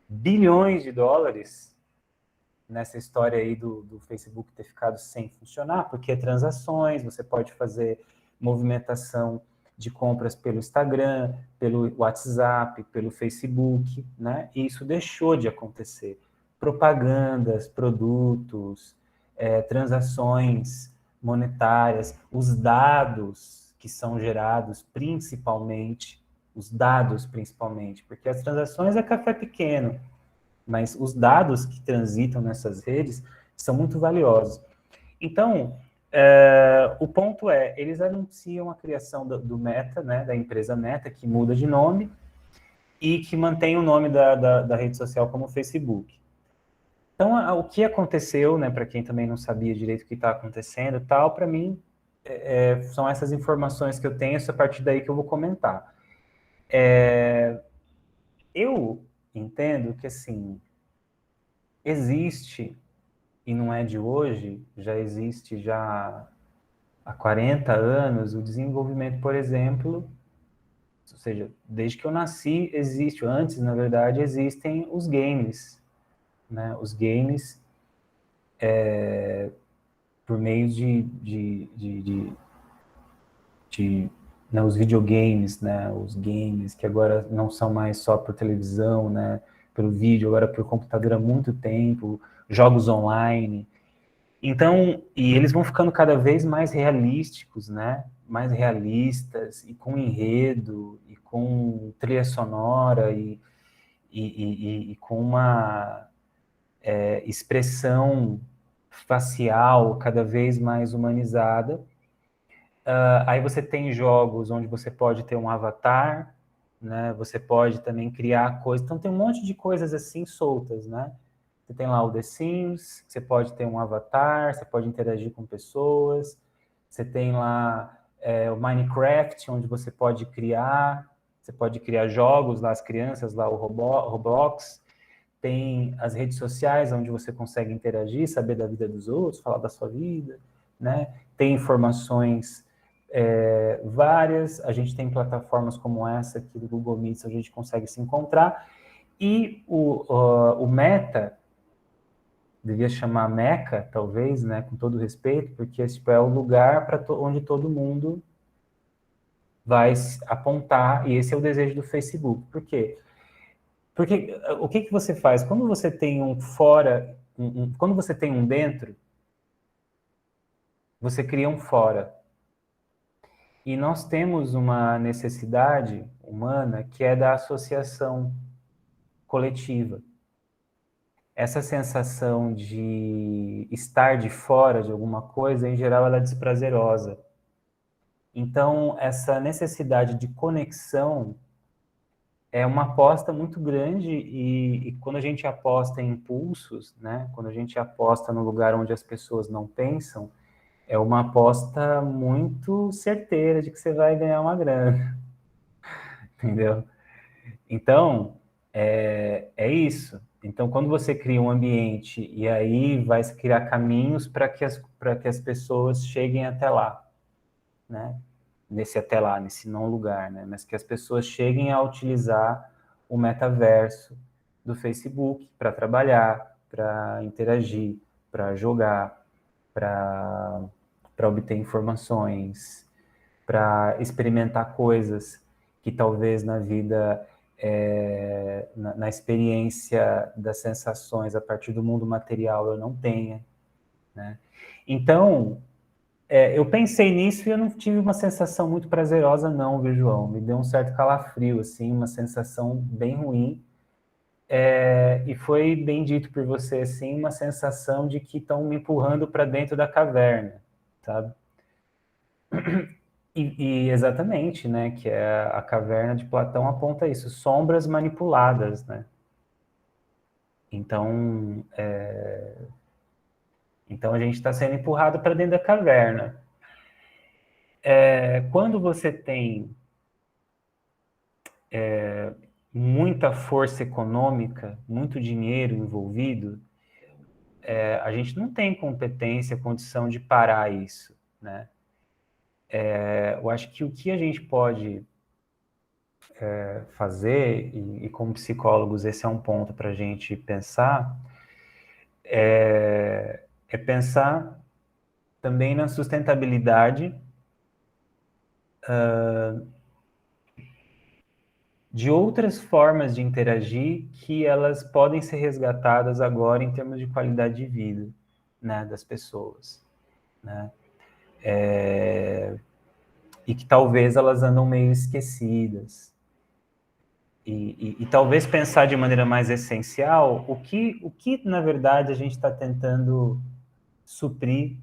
bilhões de dólares, nessa história aí do Facebook ter ficado sem funcionar, porque transações, você pode fazer movimentação de compras pelo Instagram, pelo WhatsApp, pelo Facebook, né? E isso deixou de acontecer. Propagandas, produtos, transações monetárias, os dados que são gerados principalmente, porque as transações é café pequeno, mas os dados que transitam nessas redes são muito valiosos. Então, o ponto eles anunciam a criação do Meta, né, da empresa Meta, que muda de nome e que mantém o nome da rede social como Facebook. Então, o que aconteceu, né, para quem também não sabia direito o que está acontecendo, tal, para mim, são essas informações que eu tenho, a partir daí que eu vou comentar. Eu entendo que, assim, existe, e não é de hoje, já existe já há 40 anos, o desenvolvimento, por exemplo, ou seja, desde que eu nasci, existe, antes, na verdade, existem os games, né? Os games, por meio né, os videogames, né? Os games, que agora não são mais só por televisão, né? Pelo vídeo, agora por computador há muito tempo, jogos online. Então, e eles vão ficando cada vez mais realísticos, né? Mais realistas, e com enredo, e com trilha sonora, e com expressão facial cada vez mais humanizada. Aí você tem jogos onde você pode ter um avatar, né? Você pode também criar coisas. Então tem um monte de coisas assim soltas, né? Você tem lá o The Sims, você pode ter um avatar, você pode interagir com pessoas. Você tem lá o Minecraft, onde você pode criar jogos lá, as crianças lá, o Roblox. Tem as redes sociais, onde você consegue interagir, saber da vida dos outros, falar da sua vida, né? Tem informações várias, a gente tem plataformas como essa aqui do Google Meet, a gente consegue se encontrar, e o Meta, devia chamar Meca, talvez, né, com todo respeito, porque esse é o lugar onde todo mundo vai apontar, e esse é o desejo do Facebook. Por quê? Porque o que você faz? Quando você tem um fora, quando você tem um dentro, você cria um fora. E nós temos uma necessidade humana que é da associação coletiva. Essa sensação de estar de fora de alguma coisa, em geral, ela é desprazerosa. Então, essa necessidade de conexão é uma aposta muito grande e quando a gente aposta em impulsos, né? Quando a gente aposta no lugar onde as pessoas não pensam, é uma aposta muito certeira de que você vai ganhar uma grana, entendeu? Então, é isso. Então, quando você cria um ambiente e aí vai se criar caminhos para que as pessoas cheguem até lá, né? Nesse não lugar, né? Mas que as pessoas cheguem a utilizar o metaverso do Facebook para trabalhar, para interagir, para jogar, para obter informações, para experimentar coisas que talvez na vida, na experiência das sensações a partir do mundo material eu não tenha, né? Então, eu pensei nisso e eu não tive uma sensação muito prazerosa não, viu, João? Me deu um certo calafrio, assim, uma sensação bem ruim. E foi bem dito por você, assim, uma sensação de que estão me empurrando para dentro da caverna, sabe? E exatamente, né, que a caverna de Platão aponta isso, sombras manipuladas, né? Então, então a gente está sendo empurrado para dentro da caverna. Quando você tem muita força econômica, muito dinheiro envolvido, a gente não tem competência, condição de parar isso, né? Eu acho que o que a gente pode fazer, e como psicólogos esse é um ponto para a gente pensar, é pensar também na sustentabilidade de outras formas de interagir que elas podem ser resgatadas agora em termos de qualidade de vida, né, das pessoas, né? E que talvez elas andam meio esquecidas. E talvez pensar de maneira mais essencial o que na verdade, a gente está tentando suprir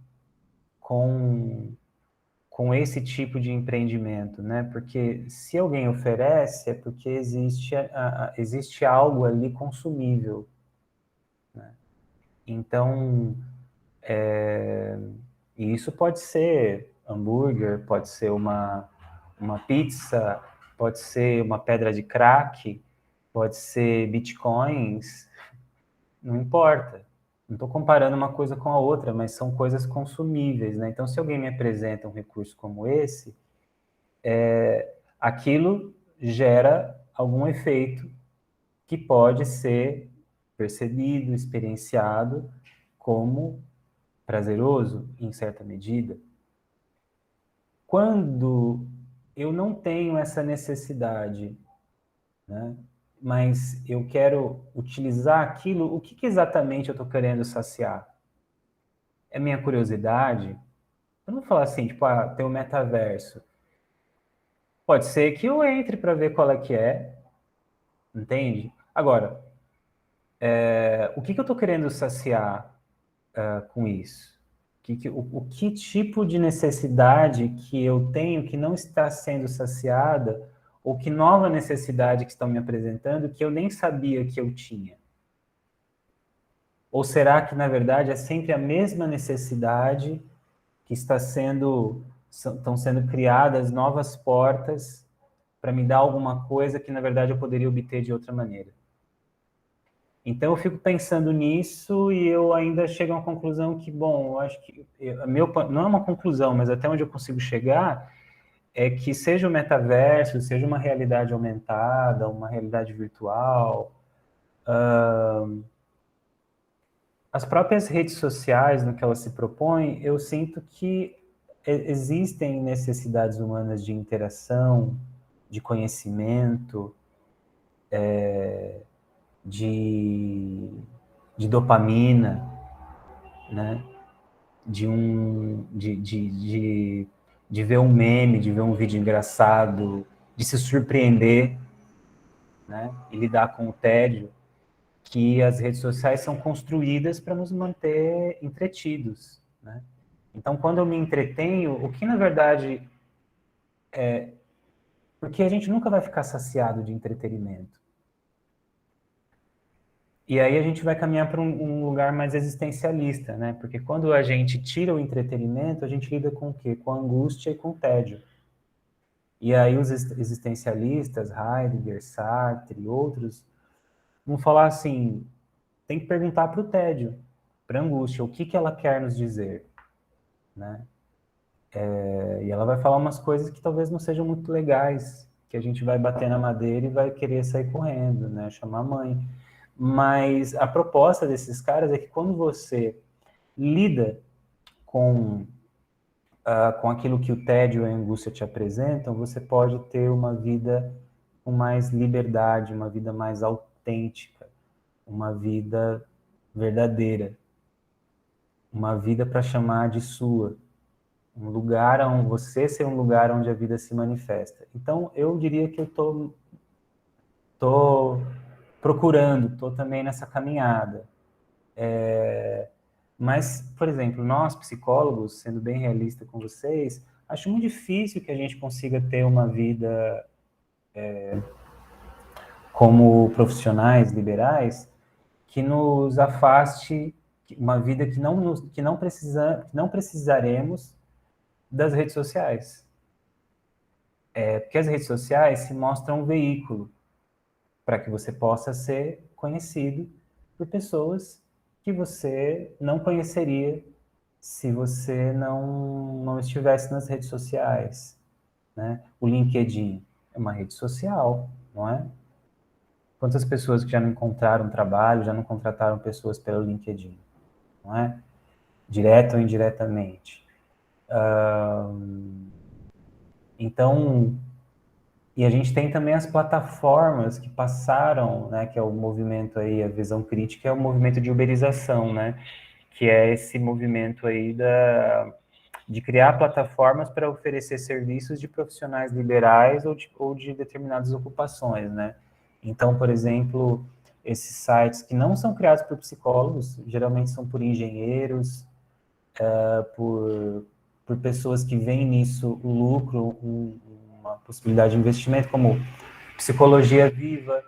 com esse tipo de empreendimento, né? Porque se alguém oferece, é porque existe algo ali consumível, né? Então, e isso pode ser hambúrguer, pode ser uma pizza, pode ser uma pedra de crack, pode ser bitcoins, não importa. Não estou comparando uma coisa com a outra, mas são coisas consumíveis, né? Então, se alguém me apresenta um recurso como esse, aquilo gera algum efeito que pode ser percebido, experienciado como prazeroso, em certa medida. Quando eu não tenho essa necessidade, né, mas eu quero utilizar aquilo, o que exatamente eu estou querendo saciar? É minha curiosidade? Eu não vou falar assim, tipo, tem o metaverso. Pode ser que eu entre para ver qual é que é, entende? Agora, o que eu estou querendo saciar com isso? O que tipo de necessidade que eu tenho que não está sendo saciada, ou que nova necessidade que estão me apresentando que eu nem sabia que eu tinha? Ou será que, na verdade, é sempre a mesma necessidade que estão sendo criadas novas portas para me dar alguma coisa que, na verdade, eu poderia obter de outra maneira? Então, eu fico pensando nisso e eu ainda chego a uma conclusão que, bom, eu acho que não é uma conclusão, mas até onde eu consigo chegar é que seja o metaverso, seja uma realidade aumentada, uma realidade virtual, as próprias redes sociais, no que elas se propõem, eu sinto que existem necessidades humanas de interação, de conhecimento, de dopamina, né? De ver um meme, de ver um vídeo engraçado, de se surpreender, né? E lidar com o tédio, que as redes sociais são construídas para nos manter entretidos, né? Então, quando eu me entretenho, o que na verdade porque a gente nunca vai ficar saciado de entretenimento. E aí a gente vai caminhar para um lugar mais existencialista, né? Porque quando a gente tira o entretenimento, a gente lida com o quê? Com a angústia e com o tédio. E aí os existencialistas, Heidegger, Sartre e outros, vão falar assim, tem que perguntar para o tédio, para a angústia, o que ela quer nos dizer, né? E ela vai falar umas coisas que talvez não sejam muito legais, que a gente vai bater na madeira e vai querer sair correndo, né? Chamar a mãe. Mas a proposta desses caras é que quando você lida com aquilo que o tédio e a angústia te apresentam, você pode ter uma vida com mais liberdade, uma vida mais autêntica, uma vida verdadeira, uma vida para chamar de sua, um lugar onde você ser um lugar onde a vida se manifesta. Então, eu diria que eu tô procurando, tô também nessa caminhada. Mas, por exemplo, nós psicólogos, sendo bem realista com vocês, acho muito difícil que a gente consiga ter uma vida como profissionais liberais que nos afaste, uma vida que não precisaremos das redes sociais. Porque as redes sociais se mostram um veículo para que você possa ser conhecido por pessoas que você não conheceria se você não estivesse nas redes sociais, né? O LinkedIn é uma rede social, não é? Quantas pessoas que já não encontraram trabalho, já não contrataram pessoas pelo LinkedIn, não é? Direta ou indiretamente. Então, e a gente tem também as plataformas que passaram, né, que é o movimento aí, a visão crítica, é o movimento de uberização, né, que é esse movimento aí de criar plataformas para oferecer serviços de profissionais liberais ou de determinadas ocupações, né. Então, por exemplo, esses sites que não são criados por psicólogos, geralmente são por engenheiros, por pessoas que veem nisso o lucro, uma possibilidade de investimento, como Psicologia Viva,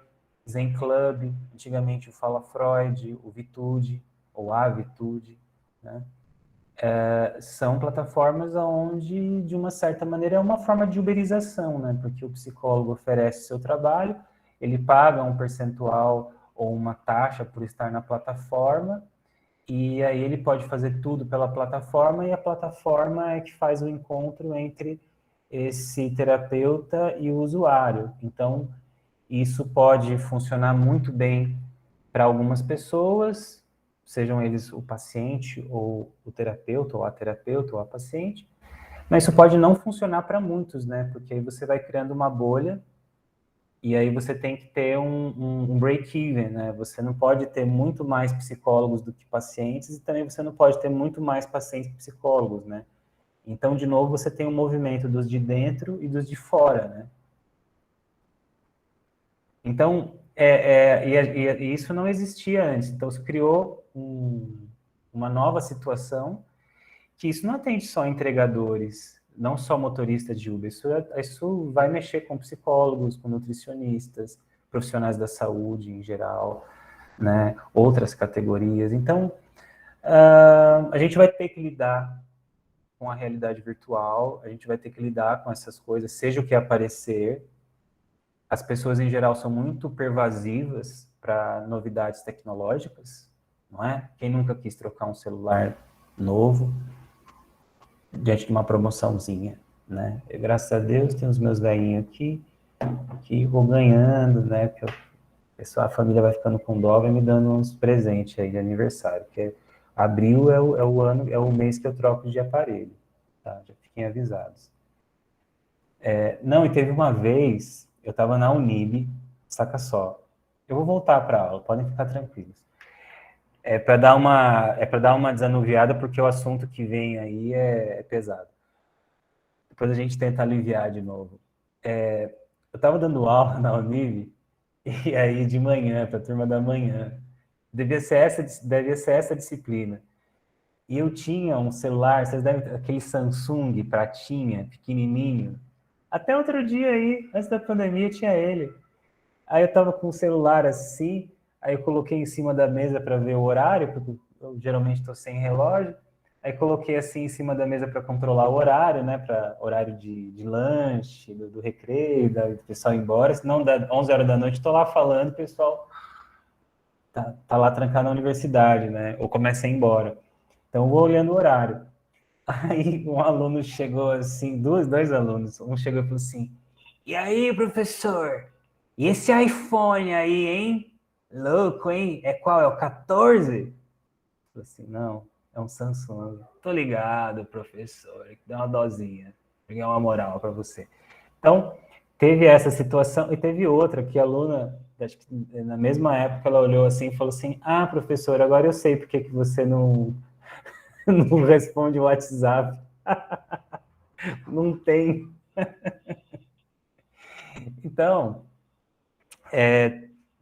Zen Club, antigamente o Fala Freud, o Vitude, ou a Vitude, né? São plataformas onde, de uma certa maneira, é uma forma de uberização, né? Porque o psicólogo oferece seu trabalho, ele paga um percentual ou uma taxa por estar na plataforma, e aí ele pode fazer tudo pela plataforma, e a plataforma é que faz o encontro entre esse terapeuta e o usuário. Então, isso pode funcionar muito bem para algumas pessoas, sejam eles o paciente ou o terapeuta, ou a paciente, mas isso pode não funcionar para muitos, né? Porque aí você vai criando uma bolha e aí você tem que ter um break-even, né? Você não pode ter muito mais psicólogos do que pacientes e também você não pode ter muito mais pacientes psicólogos, né? Então, de novo, você tem um movimento dos de dentro e dos de fora, né? Então, E isso não existia antes. Então, se criou uma nova situação que isso não atende só entregadores, não só motoristas de Uber. Isso vai mexer com psicólogos, com nutricionistas, profissionais da saúde em geral, né? Outras categorias. Então, a gente vai ter que lidar com a realidade virtual, a gente vai ter que lidar com essas coisas, seja o que aparecer. As pessoas, em geral, são muito pervasivas para novidades tecnológicas, não é? Quem nunca quis trocar um celular novo diante de uma promoçãozinha, né? Eu, graças a Deus, tenho os meus velhinhos aqui, que vou ganhando, né? A família vai ficando com dó, vai me dando uns presentes aí de aniversário, porque abril é o mês que eu troco de aparelho, tá? Já fiquem avisados. Não, e teve uma vez, eu estava na Unib, saca só, eu vou voltar para a aula, podem ficar tranquilos. É para dar uma desanuviada, porque o assunto que vem aí é pesado. Depois a gente tenta aliviar de novo. Eu estava dando aula na Unib, e aí de manhã, para a turma da manhã, devia ser essa disciplina. E eu tinha um celular, vocês devem, aquele Samsung pratinha, pequenininho. Até outro dia aí, antes da pandemia, eu tinha ele. Aí eu tava com o celular assim, aí eu coloquei em cima da mesa para ver o horário, porque eu geralmente estou sem relógio. Aí coloquei assim em cima da mesa para controlar o horário, né? Para horário de lanche, do recreio, do pessoal ir embora. Senão, dá 11 horas da noite, estou lá falando, o pessoal tá lá trancado na universidade, né? Ou começa a ir embora. Então, eu vou olhando o horário. Aí, um aluno chegou assim, dois alunos. Um chegou e falou assim: e aí, professor? E esse iPhone aí, hein? Louco, hein? É qual? É o 14? Eu falei assim: não, é um Samsung. Tô ligado, professor. Dá uma dosinha. Pegar uma moral para você. Então, teve essa situação e teve outra que a aluna, acho que na mesma época, ela olhou assim e falou assim: ah, professor, agora eu sei por que você não responde o WhatsApp. Não tem. Então,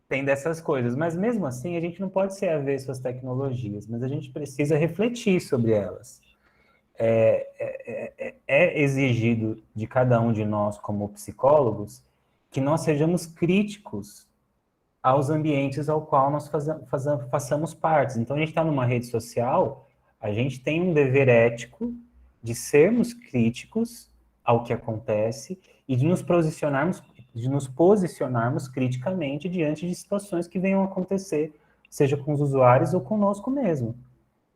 tem dessas coisas. Mas mesmo assim, a gente não pode ser avesso às tecnologias, mas a gente precisa refletir sobre elas. É exigido de cada um de nós, como psicólogos, que nós sejamos críticos aos ambientes ao qual nós façamos parte. Então, a gente está numa rede social, a gente tem um dever ético de sermos críticos ao que acontece e de nos posicionarmos criticamente diante de situações que venham a acontecer, seja com os usuários ou conosco mesmo.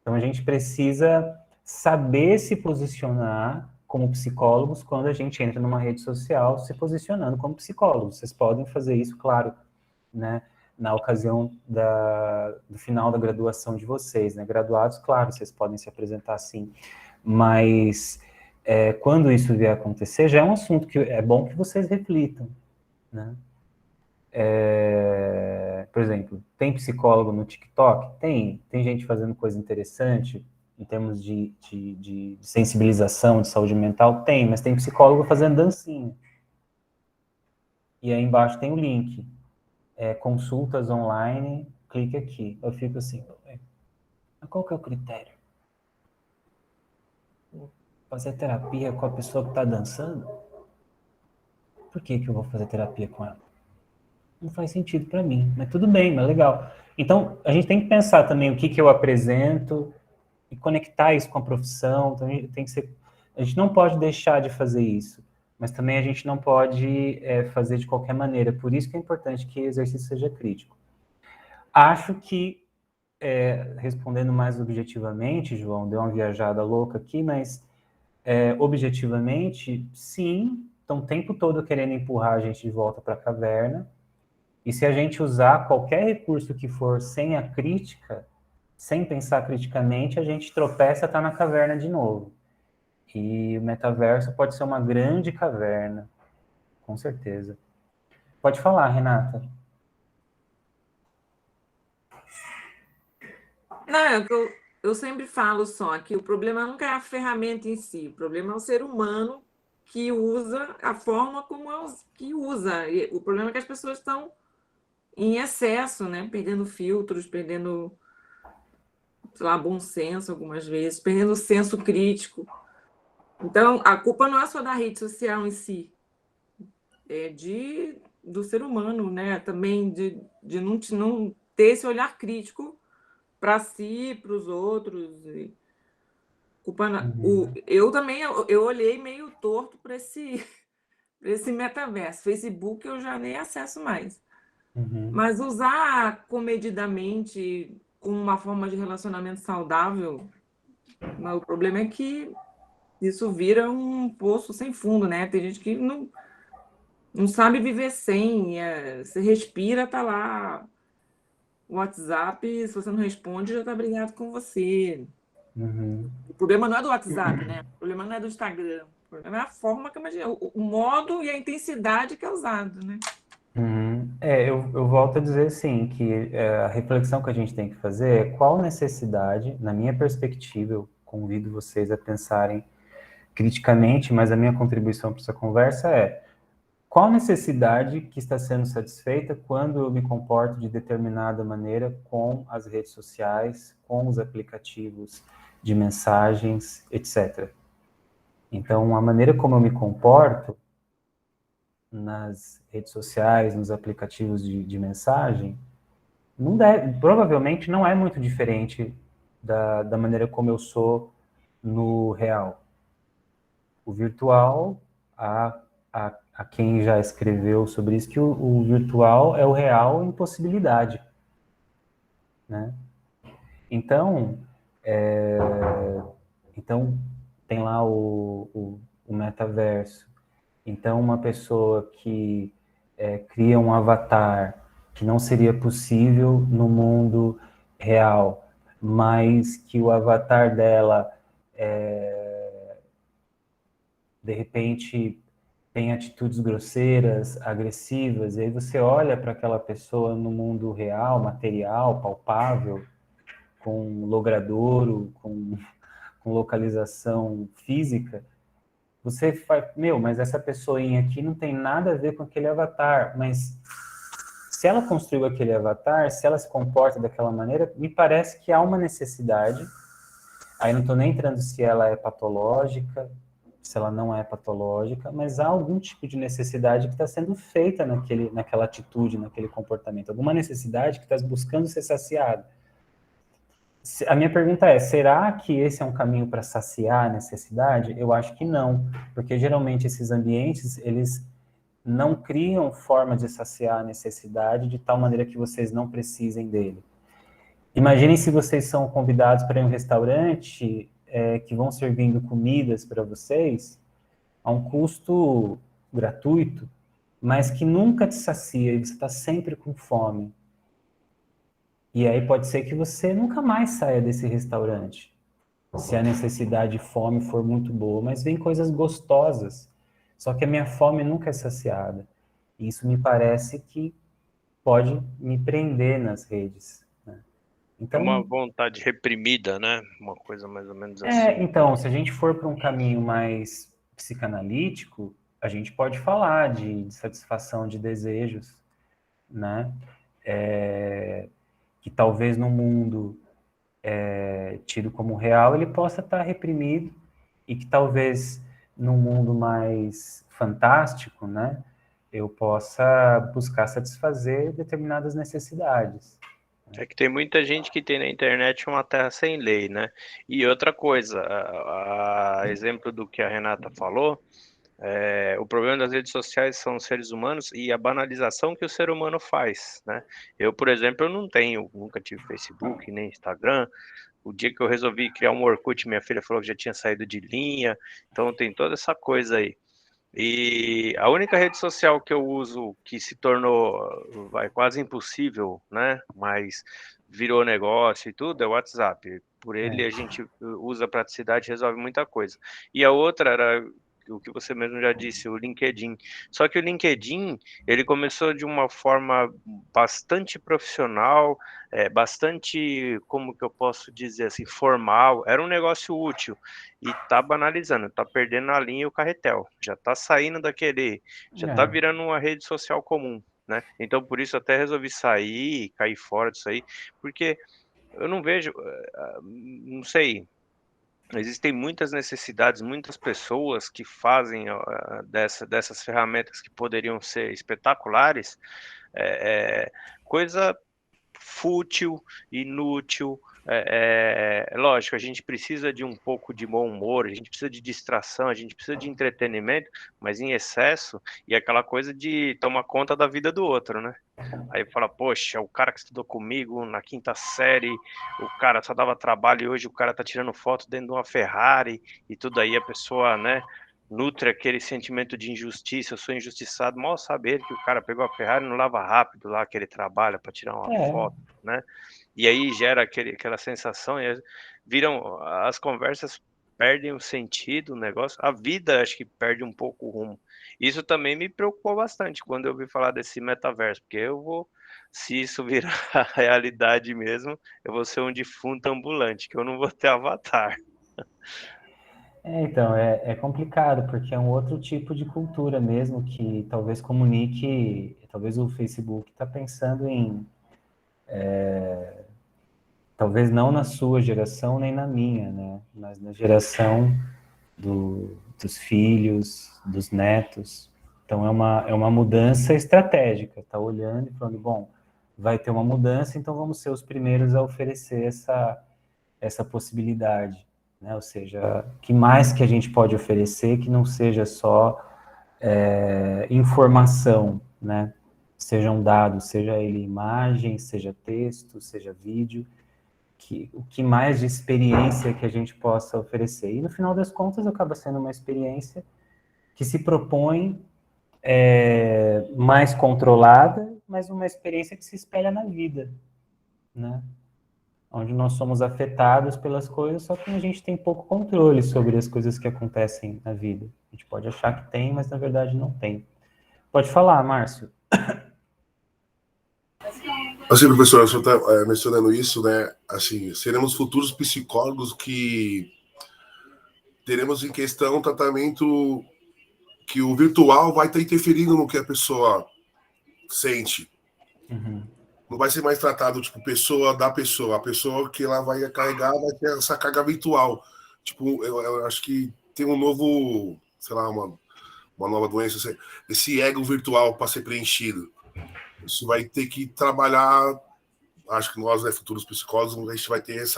Então, a gente precisa saber se posicionar como psicólogos quando a gente entra numa rede social, se posicionando como psicólogos. Vocês podem fazer isso, claro, né, na ocasião do final da graduação de vocês, né? Graduados, claro, vocês podem se apresentar assim, mas quando isso vier a acontecer, já é um assunto que é bom que vocês reflitam, né? Por exemplo, tem psicólogo no TikTok? Tem gente fazendo coisa interessante em termos de sensibilização, de saúde mental? Tem, mas tem psicólogo fazendo dancinha. E aí embaixo tem o link. Consultas online, clique aqui. Eu fico assim, mas qual que é o critério? Fazer terapia com a pessoa que está dançando? Por que eu vou fazer terapia com ela? Não faz sentido para mim, mas tudo bem, mas legal. Então, a gente tem que pensar também o que eu apresento e conectar isso com a profissão. Então, a gente não pode deixar de fazer isso, mas também a gente não pode fazer de qualquer maneira. Por isso que é importante que o exercício seja crítico. Acho que, respondendo mais objetivamente, João, deu uma viajada louca aqui, mas objetivamente, sim, estão o tempo todo querendo empurrar a gente de volta para a caverna, e se a gente usar qualquer recurso que for sem a crítica, sem pensar criticamente, a gente tropeça, está na caverna de novo. E o metaverso pode ser uma grande caverna, com certeza. Pode falar, Renata. Não, eu sempre falo só que o problema nunca é a ferramenta em si, o problema é o ser humano que usa a forma como que usa. E o problema é que as pessoas estão em excesso, né? Perdendo filtros, perdendo, sei lá, bom senso algumas vezes, perdendo o senso crítico. Então, a culpa não é só da rede social em si, é do ser humano, né? Também de não ter esse olhar crítico para si, para os outros. Eu também eu olhei meio torto para esse metaverso. Facebook eu já nem acesso mais. Mas usar comedidamente, com uma forma de relacionamento saudável, mas o problema é que isso vira um poço sem fundo, né? Tem gente que não sabe viver sem. Você respira, tá lá. O WhatsApp, se você não responde, já tá brigado com você. O problema não é do WhatsApp, né? O problema não é do Instagram. O problema é a forma que o modo e a intensidade que é usado, né? Eu volto a dizer assim, que a reflexão que a gente tem que fazer é qual necessidade, na minha perspectiva, eu convido vocês a pensarem criticamente, mas a minha contribuição para essa conversa é qual necessidade que está sendo satisfeita quando eu me comporto de determinada maneira com as redes sociais, com os aplicativos de mensagens, etc. Então, a maneira como eu me comporto nas redes sociais, nos aplicativos de mensagem, provavelmente não é muito diferente da maneira como eu sou no real. O virtual, a quem já escreveu sobre isso, que o virtual é o real em possibilidade, né? Então, então tem lá o metaverso. Então, uma pessoa que cria um avatar que não seria possível no mundo real, mas que o avatar dela, de repente, tem atitudes grosseiras, agressivas, e aí você olha para aquela pessoa no mundo real, material, palpável, com logradouro, com localização física, você faz, mas essa pessoinha aqui não tem nada a ver com aquele avatar, mas se ela construiu aquele avatar, se ela se comporta daquela maneira, me parece que há uma necessidade, aí não estou nem entrando se ela é patológica, se ela não é patológica, mas há algum tipo de necessidade que está sendo feita naquela atitude, naquele comportamento, alguma necessidade que está buscando ser saciada. A minha pergunta é, será que esse é um caminho para saciar a necessidade? Eu acho que não, porque geralmente esses ambientes, eles não criam forma de saciar a necessidade de tal maneira que vocês não precisem dele. Imaginem se vocês são convidados para um restaurante que vão servindo comidas para vocês a um custo gratuito, mas que nunca te sacia, e você está sempre com fome. E aí pode ser que você nunca mais saia desse restaurante, se a necessidade de fome for muito boa, mas vem coisas gostosas. Só que a minha fome nunca é saciada. E isso me parece que pode me prender nas redes. Né? É uma Então, vontade reprimida, né? Uma coisa mais ou menos assim. então, se a gente for para um caminho mais psicanalítico, a gente pode falar de satisfação de desejos, né? Que talvez no mundo tido como real ele possa estar reprimido e que talvez num mundo mais fantástico, né? Eu possa buscar satisfazer determinadas necessidades. É que tem muita gente que tem na internet uma terra sem lei, né? E outra coisa, a exemplo do que a Renata falou, o problema das redes sociais são os seres humanos e a banalização que o ser humano faz, né? Eu, por exemplo, eu nunca tive Facebook, nem Instagram. O dia que eu resolvi criar um Orkut, minha filha falou que já tinha saído de linha, então tem toda essa coisa aí. E a única rede social que eu uso que se tornou quase impossível, né? Mas virou negócio e tudo é o WhatsApp. Por ele a gente usa praticidade e resolve muita coisa. E a outra era o que você mesmo já disse, o LinkedIn. Só que o LinkedIn, ele começou de uma forma bastante profissional, bastante, como que eu posso dizer assim, formal. Era um negócio útil. E tá banalizando, tá perdendo a linha e o carretel. Já tá saindo já tá virando uma rede social comum, né? Então, por isso, até resolvi sair, cair fora disso aí, porque eu não vejo, não sei, existem muitas necessidades, muitas pessoas que fazem dessas ferramentas que poderiam ser espetaculares, coisa fútil, inútil. Lógico, a gente precisa de um pouco de bom humor, a gente precisa de distração, a gente precisa de entretenimento, mas em excesso, e aquela coisa de tomar conta da vida do outro, né? Aí fala, poxa, o cara que estudou comigo na 5ª série, o cara só dava trabalho e hoje o cara tá tirando foto dentro de uma Ferrari e tudo aí, a pessoa, né, nutre aquele sentimento de injustiça, eu sou injustiçado, mal saber que o cara pegou a Ferrari no lava rápido lá, que ele trabalha para tirar uma foto, né? E aí gera aquela sensação, e as conversas perdem o sentido, o negócio, a vida acho que perde um pouco o rumo. Isso também me preocupou bastante quando eu ouvi falar desse metaverso, porque se isso virar realidade mesmo, eu vou ser um defunto ambulante, que eu não vou ter avatar. Então, é complicado, porque é um outro tipo de cultura mesmo, que talvez comunique, talvez o Facebook está pensando em, talvez não na sua geração, nem na minha, né? Mas na geração dos filhos, dos netos. Então, é uma mudança estratégica, está olhando e falando, bom, vai ter uma mudança, então vamos ser os primeiros a oferecer essa possibilidade. Né? Ou seja, que mais que a gente pode oferecer que não seja só informação, né? Sejam dados, seja ele imagem, seja texto, seja vídeo, o que mais de experiência que a gente possa oferecer. E no final das contas acaba sendo uma experiência que se propõe mais controlada, mas uma experiência que se espelha na vida, né? Onde nós somos afetados pelas coisas, só que a gente tem pouco controle sobre as coisas que acontecem na vida. A gente pode achar que tem, mas na verdade não tem. Pode falar, Márcio. Assim, professor, o senhor está mencionando isso, né? Assim, seremos futuros psicólogos que teremos em questão um tratamento que o virtual vai estar interferindo no que a pessoa sente. Uhum. Não vai ser mais tratado, tipo, pessoa da pessoa. A pessoa que ela vai carregar vai ter essa carga virtual. Tipo, eu acho que tem um novo, sei lá, uma nova doença, esse ego virtual para ser preenchido. Isso vai ter que trabalhar, acho que nós, né, futuros psicólogos, a gente vai ter esse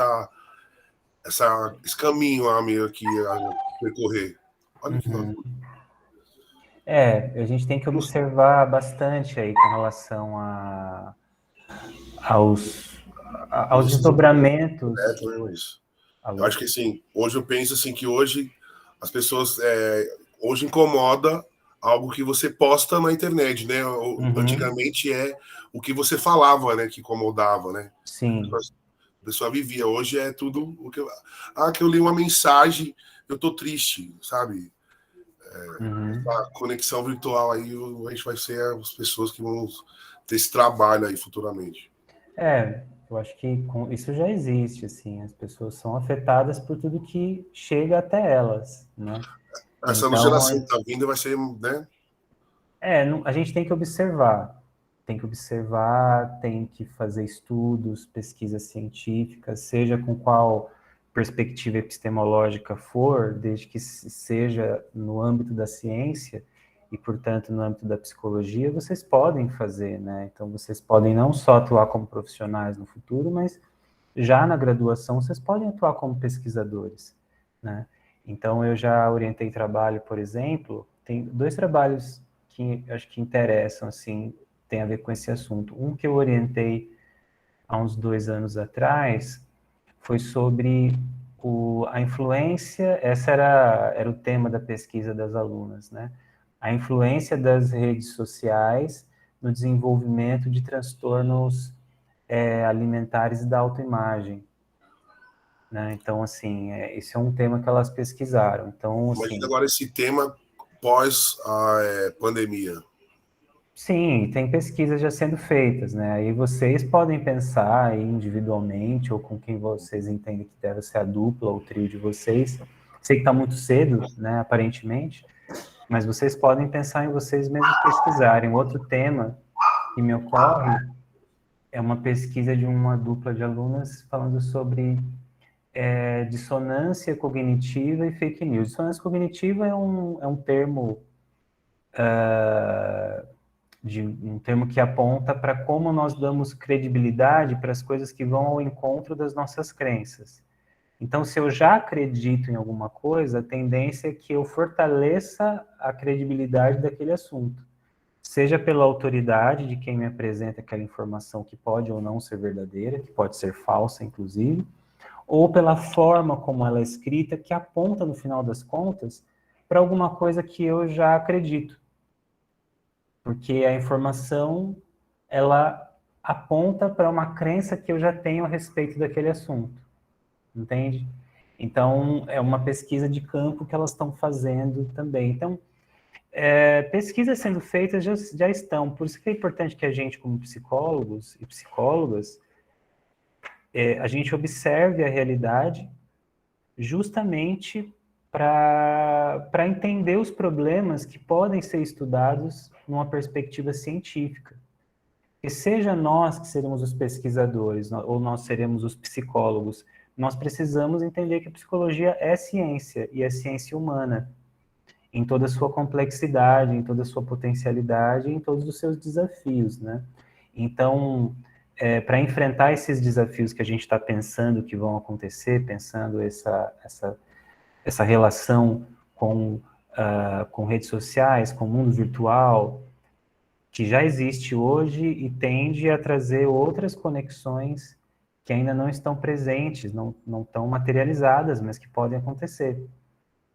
caminho meio que a percorrer. Olha que nós... A gente tem que observar bastante aí com relação aos desdobramentos. Eu acho que assim, hoje eu penso assim que hoje as pessoas hoje incomoda algo que você posta na internet, né? Antigamente é o que você falava, né, que incomodava, né? Sim. A pessoa vivia. Hoje é tudo o que que eu li uma mensagem, eu tô triste, sabe? A conexão virtual aí, a gente vai ser as pessoas que vão ter esse trabalho aí futuramente. Eu acho que isso já existe, assim, as pessoas são afetadas por tudo que chega até elas, né? Essa então, geração que está vindo vai ser, né? A gente tem que observar, tem que fazer estudos, pesquisas científicas, seja com qual perspectiva epistemológica for, desde que seja no âmbito da ciência e, portanto, no âmbito da psicologia, vocês podem fazer, né? Então, vocês podem não só atuar como profissionais no futuro, mas já na graduação vocês podem atuar como pesquisadores, né? Então, eu já orientei trabalho, por exemplo, tem 2 trabalhos que acho que interessam, assim, tem a ver com esse assunto. Um que eu orientei há uns 2 anos atrás foi sobre a influência, essa era o tema da pesquisa das alunas, né? A influência das redes sociais no desenvolvimento de transtornos alimentares e da autoimagem. Né? Então, assim, esse é um tema que elas pesquisaram. Então, assim, imagina agora esse tema pós a pandemia. Sim, tem pesquisas já sendo feitas, né? Aí vocês podem pensar aí individualmente ou com quem vocês entendem que deve ser a dupla ou o trio de vocês. Sei que está muito cedo, né, aparentemente, mas vocês podem pensar em vocês mesmos pesquisarem. Outro tema que me ocorre é uma pesquisa de uma dupla de alunas falando sobre dissonância cognitiva e fake news. Dissonância cognitiva é um termo um termo que aponta para como nós damos credibilidade para as coisas que vão ao encontro das nossas crenças. Então, se eu já acredito em alguma coisa, a tendência é que eu fortaleça a credibilidade daquele assunto, seja pela autoridade de quem me apresenta aquela informação que pode ou não ser verdadeira, que pode ser falsa, inclusive, ou pela forma como ela é escrita, que aponta, no final das contas, para alguma coisa que eu já acredito. Porque a informação, ela aponta para uma crença que eu já tenho a respeito daquele assunto. Entende? Então, é uma pesquisa de campo que elas estão fazendo também. Então, pesquisas sendo feitas já estão. Por isso que é importante que a gente, como psicólogos e psicólogas, a gente observe a realidade justamente para entender os problemas que podem ser estudados numa perspectiva científica. E seja nós que seremos os pesquisadores, ou nós seremos os psicólogos, nós precisamos entender que a psicologia é ciência, e é ciência humana, em toda a sua complexidade, em toda a sua potencialidade, em todos os seus desafios, né? Então, para enfrentar esses desafios que a gente está pensando que vão acontecer, pensando essa relação com redes sociais, com o mundo virtual, que já existe hoje e tende a trazer outras conexões que ainda não estão presentes, não estão materializadas, mas que podem acontecer,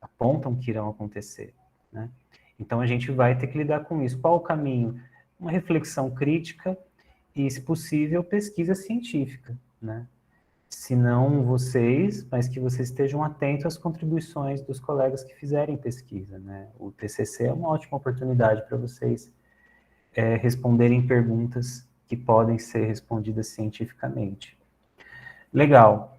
apontam que irão acontecer, né? Então a gente vai ter que lidar com isso. Qual o caminho? Uma reflexão crítica e, se possível, pesquisa científica, né? Se não vocês, mas que vocês estejam atentos às contribuições dos colegas que fizerem pesquisa, né? O TCC é uma ótima oportunidade para vocês responderem perguntas que podem ser respondidas cientificamente. Legal.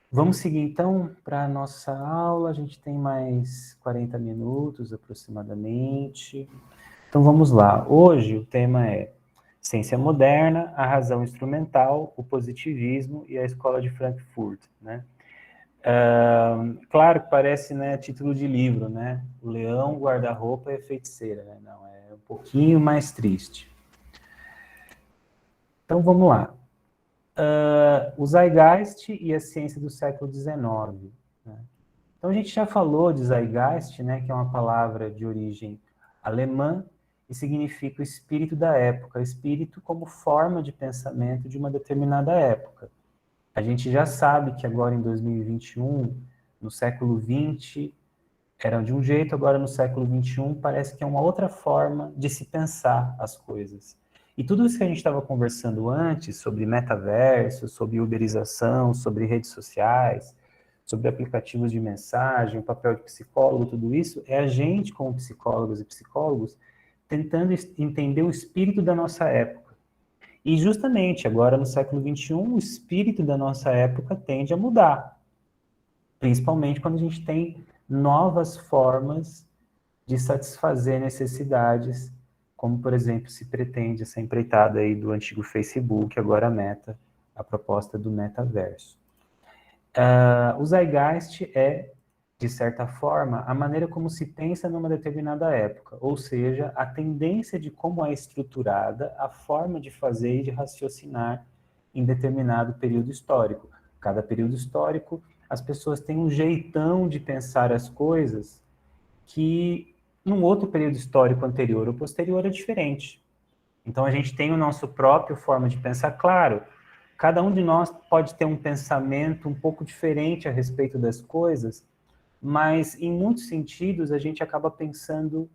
Vamos seguir, então, para a nossa aula. A gente tem mais 40 minutos, aproximadamente. Então, vamos lá. Hoje, o tema é Ciência Moderna, a Razão Instrumental, o Positivismo e a Escola de Frankfurt, né? Claro que parece, né, título de livro, né? O leão, guarda-roupa e a feiticeira, né? Não, é um pouquinho mais triste. Então, vamos lá. O Zeitgeist e a ciência do século XIX. Né? Então, a gente já falou de Zeitgeist, né, que é uma palavra de origem alemã e significa o espírito da época, espírito como forma de pensamento de uma determinada época. A gente já sabe que agora em 2021, no século XX, era de um jeito, agora no século XXI parece que é uma outra forma de se pensar as coisas. E tudo isso que a gente estava conversando antes, sobre metaverso, sobre uberização, sobre redes sociais, sobre aplicativos de mensagem, o papel de psicólogo, tudo isso, é a gente, como psicólogos e psicólogos, tentando entender o espírito da nossa época. E justamente agora no século XXI, o espírito da nossa época tende a mudar. Principalmente quando a gente tem novas formas de satisfazer necessidades, como, por exemplo, se pretende essa empreitada aí do antigo Facebook, agora a Meta, a proposta do metaverso. O Zeitgeist é, de certa forma, a maneira como se pensa numa determinada época, ou seja, a tendência de como é estruturada a forma de fazer e de raciocinar em determinado período histórico. Cada período histórico, as pessoas têm um jeitão de pensar as coisas que num outro período histórico anterior ou posterior é diferente. Então a gente tem o nosso próprio forma de pensar, claro, cada um de nós pode ter um pensamento um pouco diferente a respeito das coisas, mas em muitos sentidos a gente acaba pensando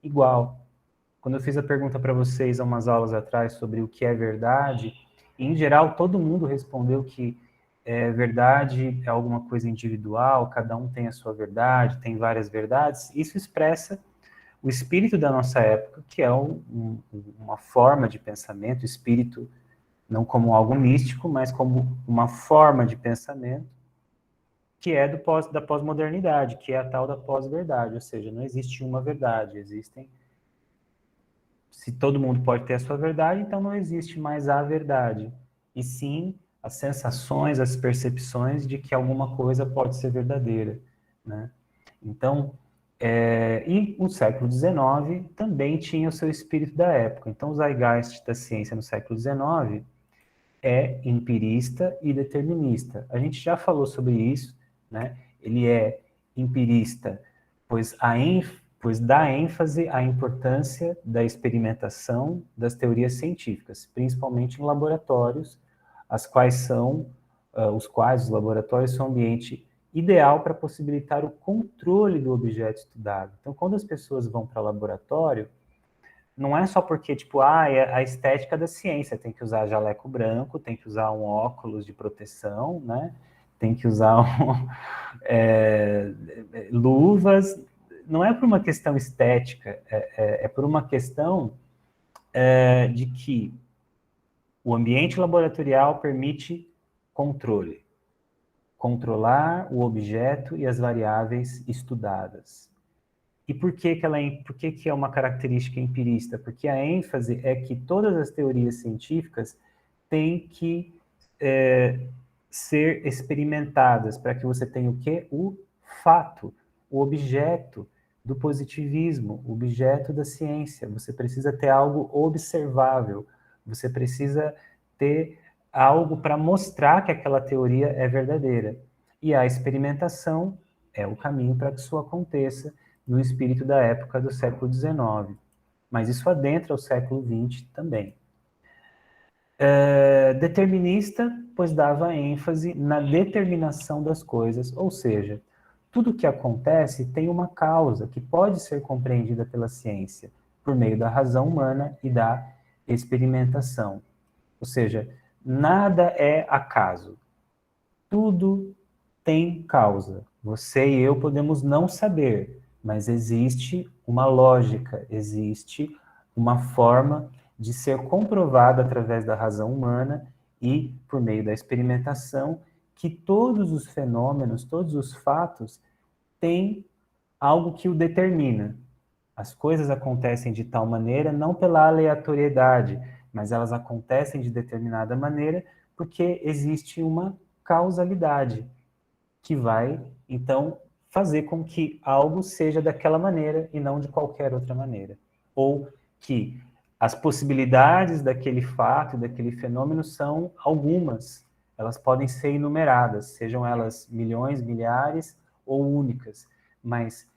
igual. Quando eu fiz a pergunta para vocês há umas aulas atrás sobre o que é verdade, em geral todo mundo respondeu que verdade é alguma coisa individual, cada um tem a sua verdade, tem várias verdades. Isso expressa o espírito da nossa época, que é uma forma de pensamento, espírito não como algo místico, mas como uma forma de pensamento, que é da pós-modernidade, que é a tal da pós-verdade, ou seja, não existe uma verdade, existem se todo mundo pode ter a sua verdade, então não existe mais a verdade, e sim as sensações, as percepções de que alguma coisa pode ser verdadeira, né? Então, e o século XIX também tinha o seu espírito da época. Então, o zeitgeist da ciência no século XIX é empirista e determinista. A gente já falou sobre isso, né? Ele é empirista, pois dá ênfase à importância da experimentação das teorias científicas, principalmente em laboratórios, os quais os laboratórios são um ambiente ideal para possibilitar o controle do objeto estudado. Então, quando as pessoas vão para o laboratório, não é só porque, tipo, é a estética da ciência, tem que usar jaleco branco, tem que usar um óculos de proteção, né? Tem que usar luvas. Não é por uma questão estética, é por uma questão de que o ambiente laboratorial permite controle. Controlar o objeto e as variáveis estudadas. E por que é uma característica empirista? Porque a ênfase é que todas as teorias científicas têm que ser experimentadas para que você tenha o quê? O fato, o objeto do positivismo, o objeto da ciência. Você precisa ter algo observável, você precisa ter algo para mostrar que aquela teoria é verdadeira. E a experimentação é o caminho para que isso aconteça no espírito da época do século XIX. Mas isso adentra o século XX também. Determinista, pois dava ênfase na determinação das coisas, ou seja, tudo que acontece tem uma causa que pode ser compreendida pela ciência, por meio da razão humana e da experimentação. Ou seja, nada é acaso. Tudo tem causa. Você e eu podemos não saber, mas existe uma lógica, existe uma forma de ser comprovada através da razão humana e por meio da experimentação que todos os fenômenos, todos os fatos têm algo que o determina. As coisas acontecem de tal maneira não pela aleatoriedade, mas elas acontecem de determinada maneira porque existe uma causalidade que vai, então, fazer com que algo seja daquela maneira e não de qualquer outra maneira. Ou que as possibilidades daquele fato, daquele fenômeno são algumas. Elas podem ser enumeradas, sejam elas milhões, milhares ou únicas. Mas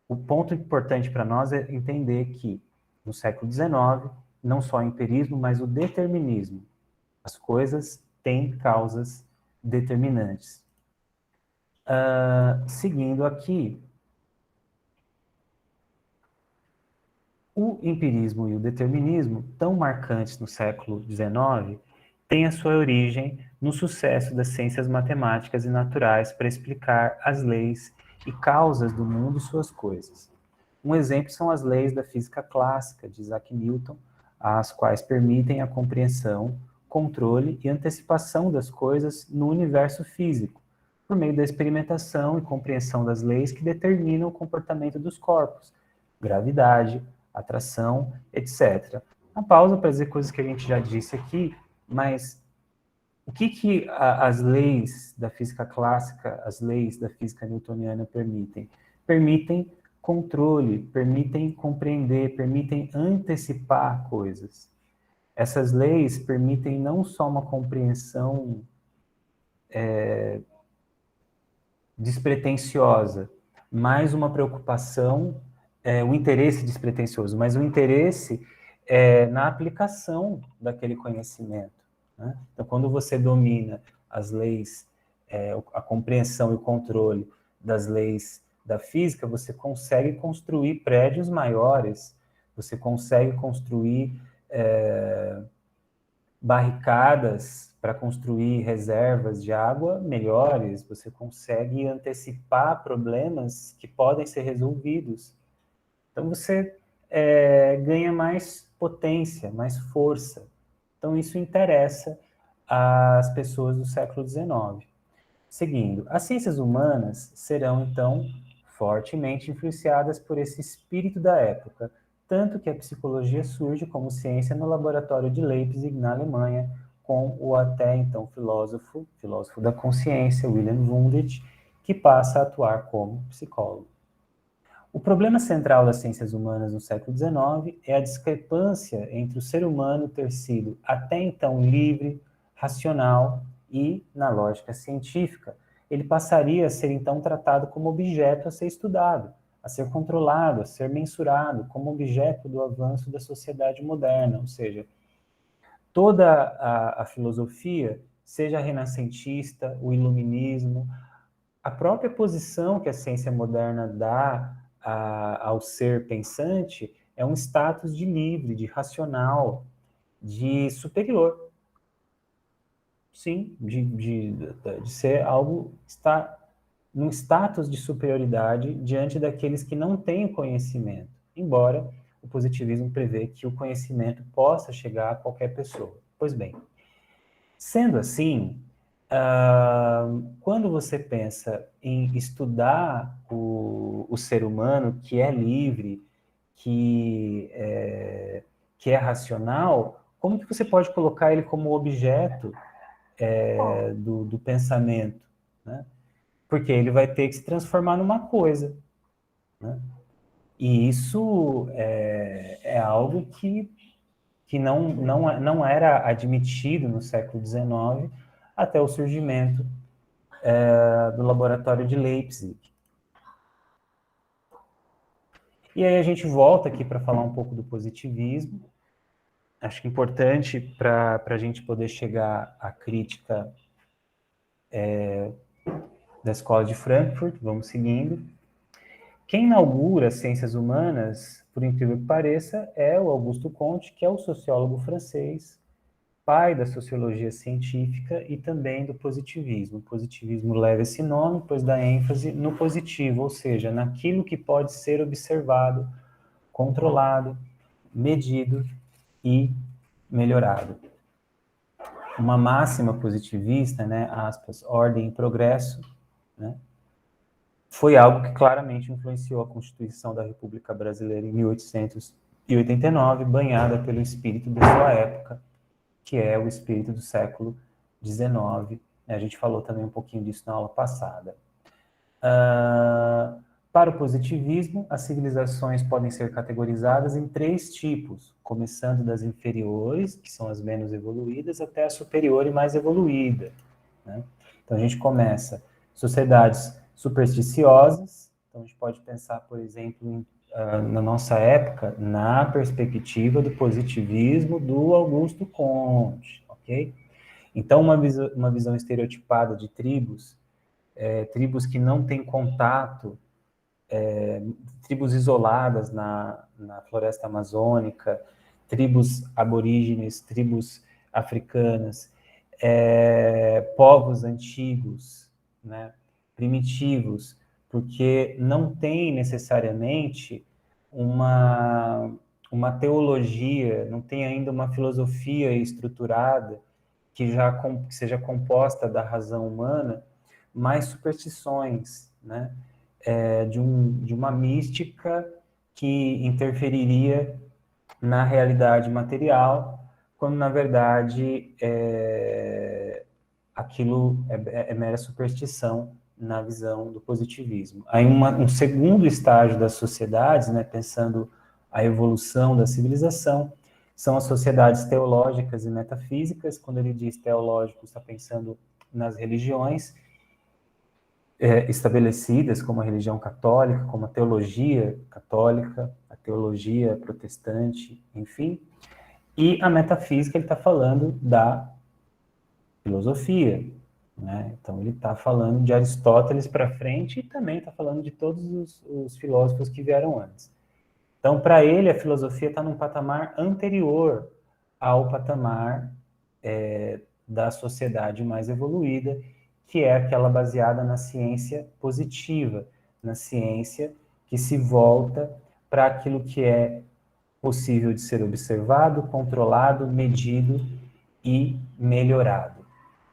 o ponto importante para nós é entender que, no século XIX, não só o empirismo, mas o determinismo. As coisas têm causas determinantes. Seguindo aqui, o empirismo e o determinismo, tão marcantes no século XIX, têm a sua origem no sucesso das ciências matemáticas e naturais para explicar as leis e causas do mundo e suas coisas. Um exemplo são as leis da física clássica de Isaac Newton, as quais permitem a compreensão, controle e antecipação das coisas no universo físico, por meio da experimentação e compreensão das leis que determinam o comportamento dos corpos, gravidade, atração, etc. Uma pausa para dizer coisas que a gente já disse aqui, mas o que as leis da física clássica, as leis da física newtoniana permitem? Permitem controle, permitem compreender, permitem antecipar coisas. Essas leis permitem não só uma compreensão despretensiosa, mais uma preocupação, um interesse despretensioso, mas um interesse na aplicação daquele conhecimento, né? Então, quando você domina as leis, a compreensão e o controle das leis da física, você consegue construir prédios maiores, você consegue construir barricadas para construir reservas de água melhores, você consegue antecipar problemas que podem ser resolvidos. Então, você ganha mais potência, mais força. Então, isso interessa às pessoas do século XIX. Seguindo, as ciências humanas serão, então, fortemente influenciadas por esse espírito da época, tanto que a psicologia surge como ciência no laboratório de Leipzig, na Alemanha, com o até então filósofo da consciência, Wilhelm Wundt, que passa a atuar como psicólogo. O problema central das ciências humanas no século XIX é a discrepância entre o ser humano ter sido até então livre, racional e, na lógica científica, ele passaria a ser então tratado como objeto a ser estudado, a ser controlado, a ser mensurado, como objeto do avanço da sociedade moderna, ou seja, toda a filosofia, seja renascentista, o iluminismo, a própria posição que a ciência moderna dá ao ser pensante é um status de livre, de racional, de superior. Sim, de ser algo que está num status de superioridade diante daqueles que não têm conhecimento, embora o positivismo prevê que o conhecimento possa chegar a qualquer pessoa. Pois bem, sendo assim, quando você pensa em estudar o ser humano que é livre, que é racional, como que você pode colocar ele como objeto do pensamento, né? Porque ele vai ter que se transformar numa coisa, né? E isso é algo que não era admitido no século XIX, até o surgimento do laboratório de Leipzig. E aí a gente volta aqui para falar um pouco do positivismo. Acho que é importante para a gente poder chegar à crítica da Escola de Frankfurt. Vamos seguindo. Quem inaugura as ciências humanas, por incrível que pareça, é o Auguste Comte, que é o sociólogo francês, pai da sociologia científica e também do positivismo. O positivismo leva esse nome, pois dá ênfase no positivo, ou seja, naquilo que pode ser observado, controlado, medido e melhorado. Uma máxima positivista, né, aspas, ordem e progresso, né, foi algo que claramente influenciou a Constituição da República Brasileira em 1889, banhada pelo espírito da sua época, que é o espírito do século XIX. A gente falou também um pouquinho disso na aula passada. Para o positivismo, as civilizações podem ser categorizadas em 3 tipos, começando das inferiores, que são as menos evoluídas, até a superior e mais evoluída, né? Então a gente começa sociedades supersticiosas. Então a gente pode pensar, por exemplo, na nossa época, na perspectiva do positivismo do Auguste Comte, ok? Então uma visão estereotipada de tribos, tribos que não têm contato, tribos isoladas na floresta amazônica, tribos aborígenes, tribos africanas, povos antigos, né, primitivos, porque não tem necessariamente uma teologia, não tem ainda uma filosofia estruturada que seja composta da razão humana, mas superstições, né? De uma mística que interferiria na realidade material, quando, na verdade, aquilo é mera superstição na visão do positivismo. Aí um segundo estágio das sociedades, né, pensando a evolução da civilização, são as sociedades teológicas e metafísicas. Quando ele diz teológico, está pensando nas religiões estabelecidas, como a religião católica, como a teologia católica, a teologia protestante, enfim. E a metafísica, ele está falando da filosofia, né? Então ele está falando de Aristóteles para frente e também está falando de todos os filósofos que vieram antes. Então, para ele, a filosofia está num patamar anterior ao patamar da sociedade mais evoluída, que é aquela baseada na ciência positiva, na ciência que se volta para aquilo que é possível de ser observado, controlado, medido e melhorado.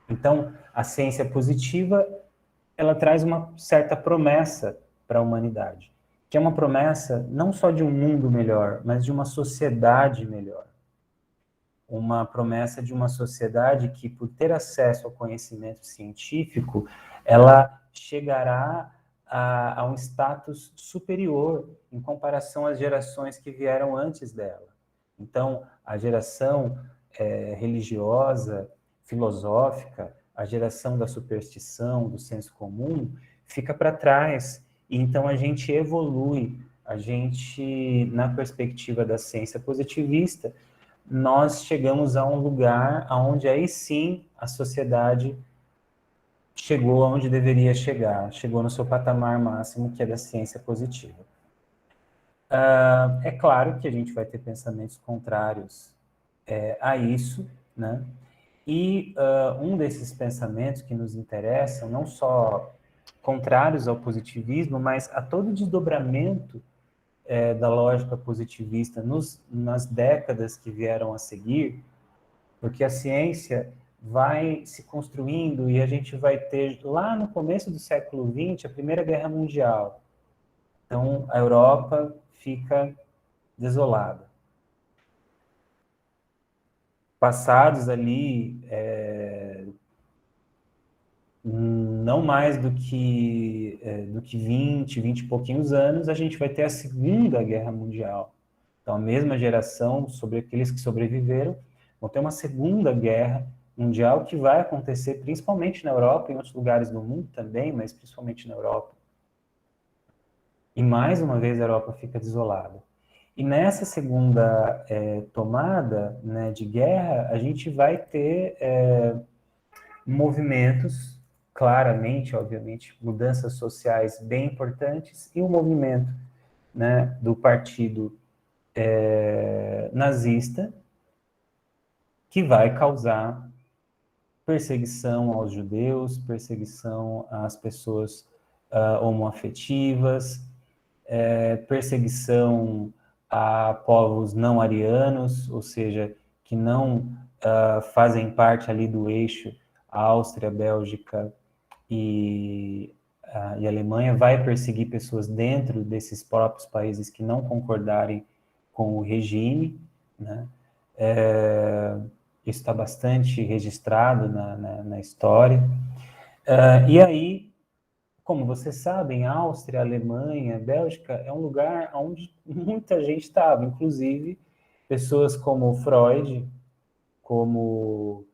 Então, a ciência positiva, ela traz uma certa promessa para a humanidade. que é uma promessa não só de um mundo melhor, mas de uma sociedade melhor. Uma promessa de uma sociedade que, por ter acesso ao conhecimento científico, ela chegará a um status superior em comparação às gerações que vieram antes dela. Então, a geração religiosa, filosófica, a geração da superstição, do senso comum, fica para trás. E então a gente evolui, a gente, na perspectiva da ciência positivista, nós chegamos a um lugar onde aí sim a sociedade chegou aonde deveria chegar, chegou no seu patamar máximo, que é da ciência positiva. É claro que a gente vai ter pensamentos contrários a isso, né? E um desses pensamentos que nos interessam, não só contrários ao positivismo, mas a todo desdobramento da lógica positivista nas décadas que vieram a seguir, porque a ciência vai se construindo e a gente vai ter, lá no começo do século XX, a Primeira Guerra Mundial. Então, a Europa fica desolada. Passados ali, não mais do que 20 e pouquinhos anos, a gente vai ter a Segunda Guerra Mundial. Então, a mesma geração, sobre aqueles que sobreviveram, vão ter uma Segunda Guerra Mundial que vai acontecer principalmente na Europa, em outros lugares do mundo também, mas principalmente na Europa. E mais uma vez a Europa fica desolada. E nessa segunda tomada, né, de guerra, a gente vai ter movimentos, claramente, obviamente, mudanças sociais bem importantes, e o movimento, né, do partido nazista, que vai causar perseguição aos judeus, perseguição às pessoas homoafetivas, perseguição a povos não arianos, ou seja, que não fazem parte ali do eixo Áustria, Bélgica e Alemanha, vai perseguir pessoas dentro desses próprios países que não concordarem com o regime, né? Isso está bastante registrado na história. E aí, como vocês sabem, Áustria, Alemanha, Bélgica é um lugar onde muita gente estava, inclusive pessoas como Freud, como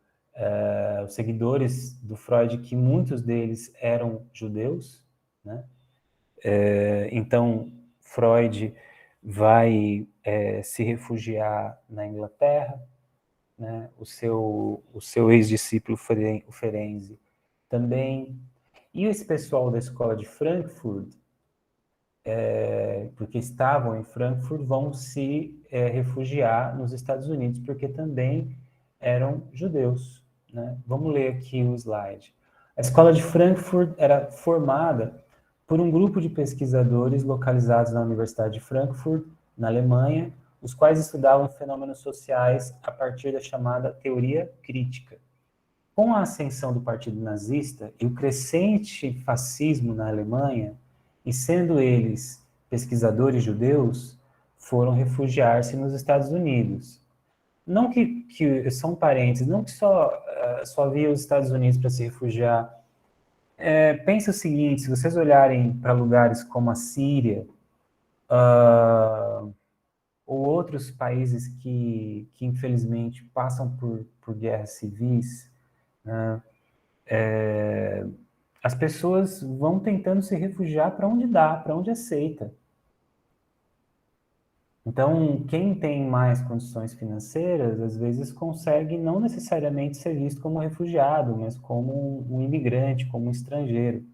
os seguidores do Freud, que muitos deles eram judeus, né? Então, Freud vai se refugiar na Inglaterra, né? O seu ex-discípulo, o Ferenczi, também. E esse pessoal da escola de Frankfurt, porque estavam em Frankfurt, vão se refugiar nos Estados Unidos, porque também eram judeus, né? Vamos ler aqui o slide. A escola de Frankfurt era formada por um grupo de pesquisadores localizados na Universidade de Frankfurt, na Alemanha, os quais estudavam fenômenos sociais a partir da chamada teoria crítica. Com a ascensão do Partido Nazista e o crescente fascismo na Alemanha, e sendo eles pesquisadores judeus, foram refugiar-se nos Estados Unidos. Não que são parentes, não que só havia os Estados Unidos para se refugiar. Pensa o seguinte, se vocês olharem para lugares como a Síria, ou outros países que infelizmente passam por guerras civis, né, as pessoas vão tentando se refugiar para onde dá, para onde aceita. Então, quem tem mais condições financeiras, às vezes consegue não necessariamente ser visto como refugiado, mas como um imigrante, como um estrangeiro.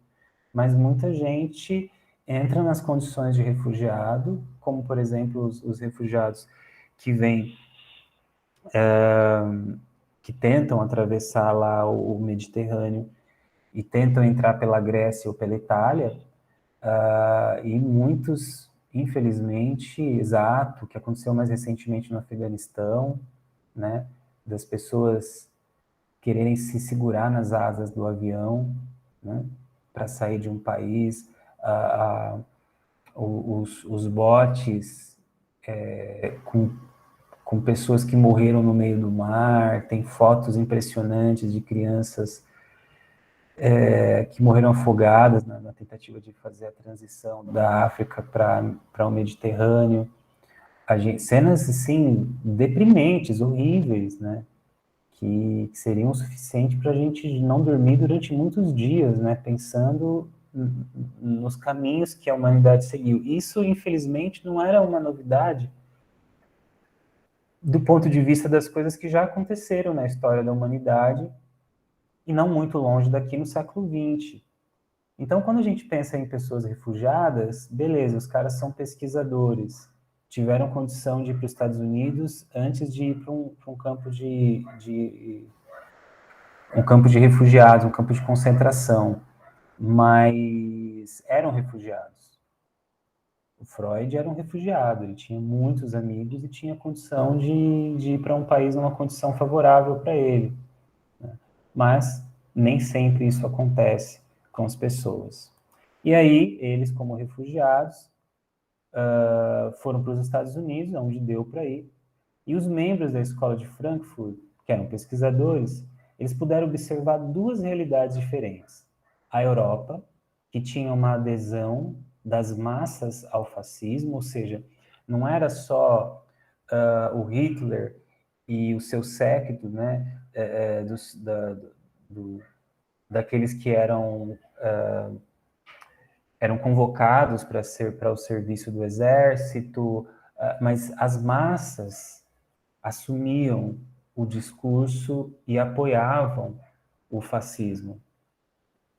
Mas muita gente entra nas condições de refugiado, como, por exemplo, os refugiados que vêm, que tentam atravessar lá o Mediterrâneo e tentam entrar pela Grécia ou pela Itália, e muitos, infelizmente, exato, que aconteceu mais recentemente no Afeganistão, né, das pessoas quererem se segurar nas asas do avião, né, para sair de um país. os botes com pessoas que morreram no meio do mar, tem fotos impressionantes de crianças que morreram afogadas na tentativa de fazer a transição da África para o Mediterrâneo. Cenas, assim, deprimentes, horríveis, né? Que seriam o suficiente para a gente não dormir durante muitos dias, né? Pensando nos caminhos que a humanidade seguiu. Isso, infelizmente, não era uma novidade do ponto de vista das coisas que já aconteceram na história da humanidade e não muito longe daqui no século XX. Então, quando a gente pensa em pessoas refugiadas, beleza, os caras são pesquisadores, tiveram condição de ir para os Estados Unidos antes de ir para um campo um campo de refugiados, um campo de concentração, mas eram refugiados. O Freud era um refugiado, ele tinha muitos amigos e tinha condição de ir para um país numa condição favorável para ele, né? Mas nem sempre isso acontece com as pessoas. E aí, eles, como refugiados, foram para os Estados Unidos, onde deu para ir, e os membros da escola de Frankfurt, que eram pesquisadores, eles puderam observar duas realidades diferentes. A Europa, que tinha uma adesão das massas ao fascismo, ou seja, não era só o Hitler e o seu séquito, né, daqueles que eram convocados para o serviço do exército, mas as massas assumiam o discurso e apoiavam o fascismo.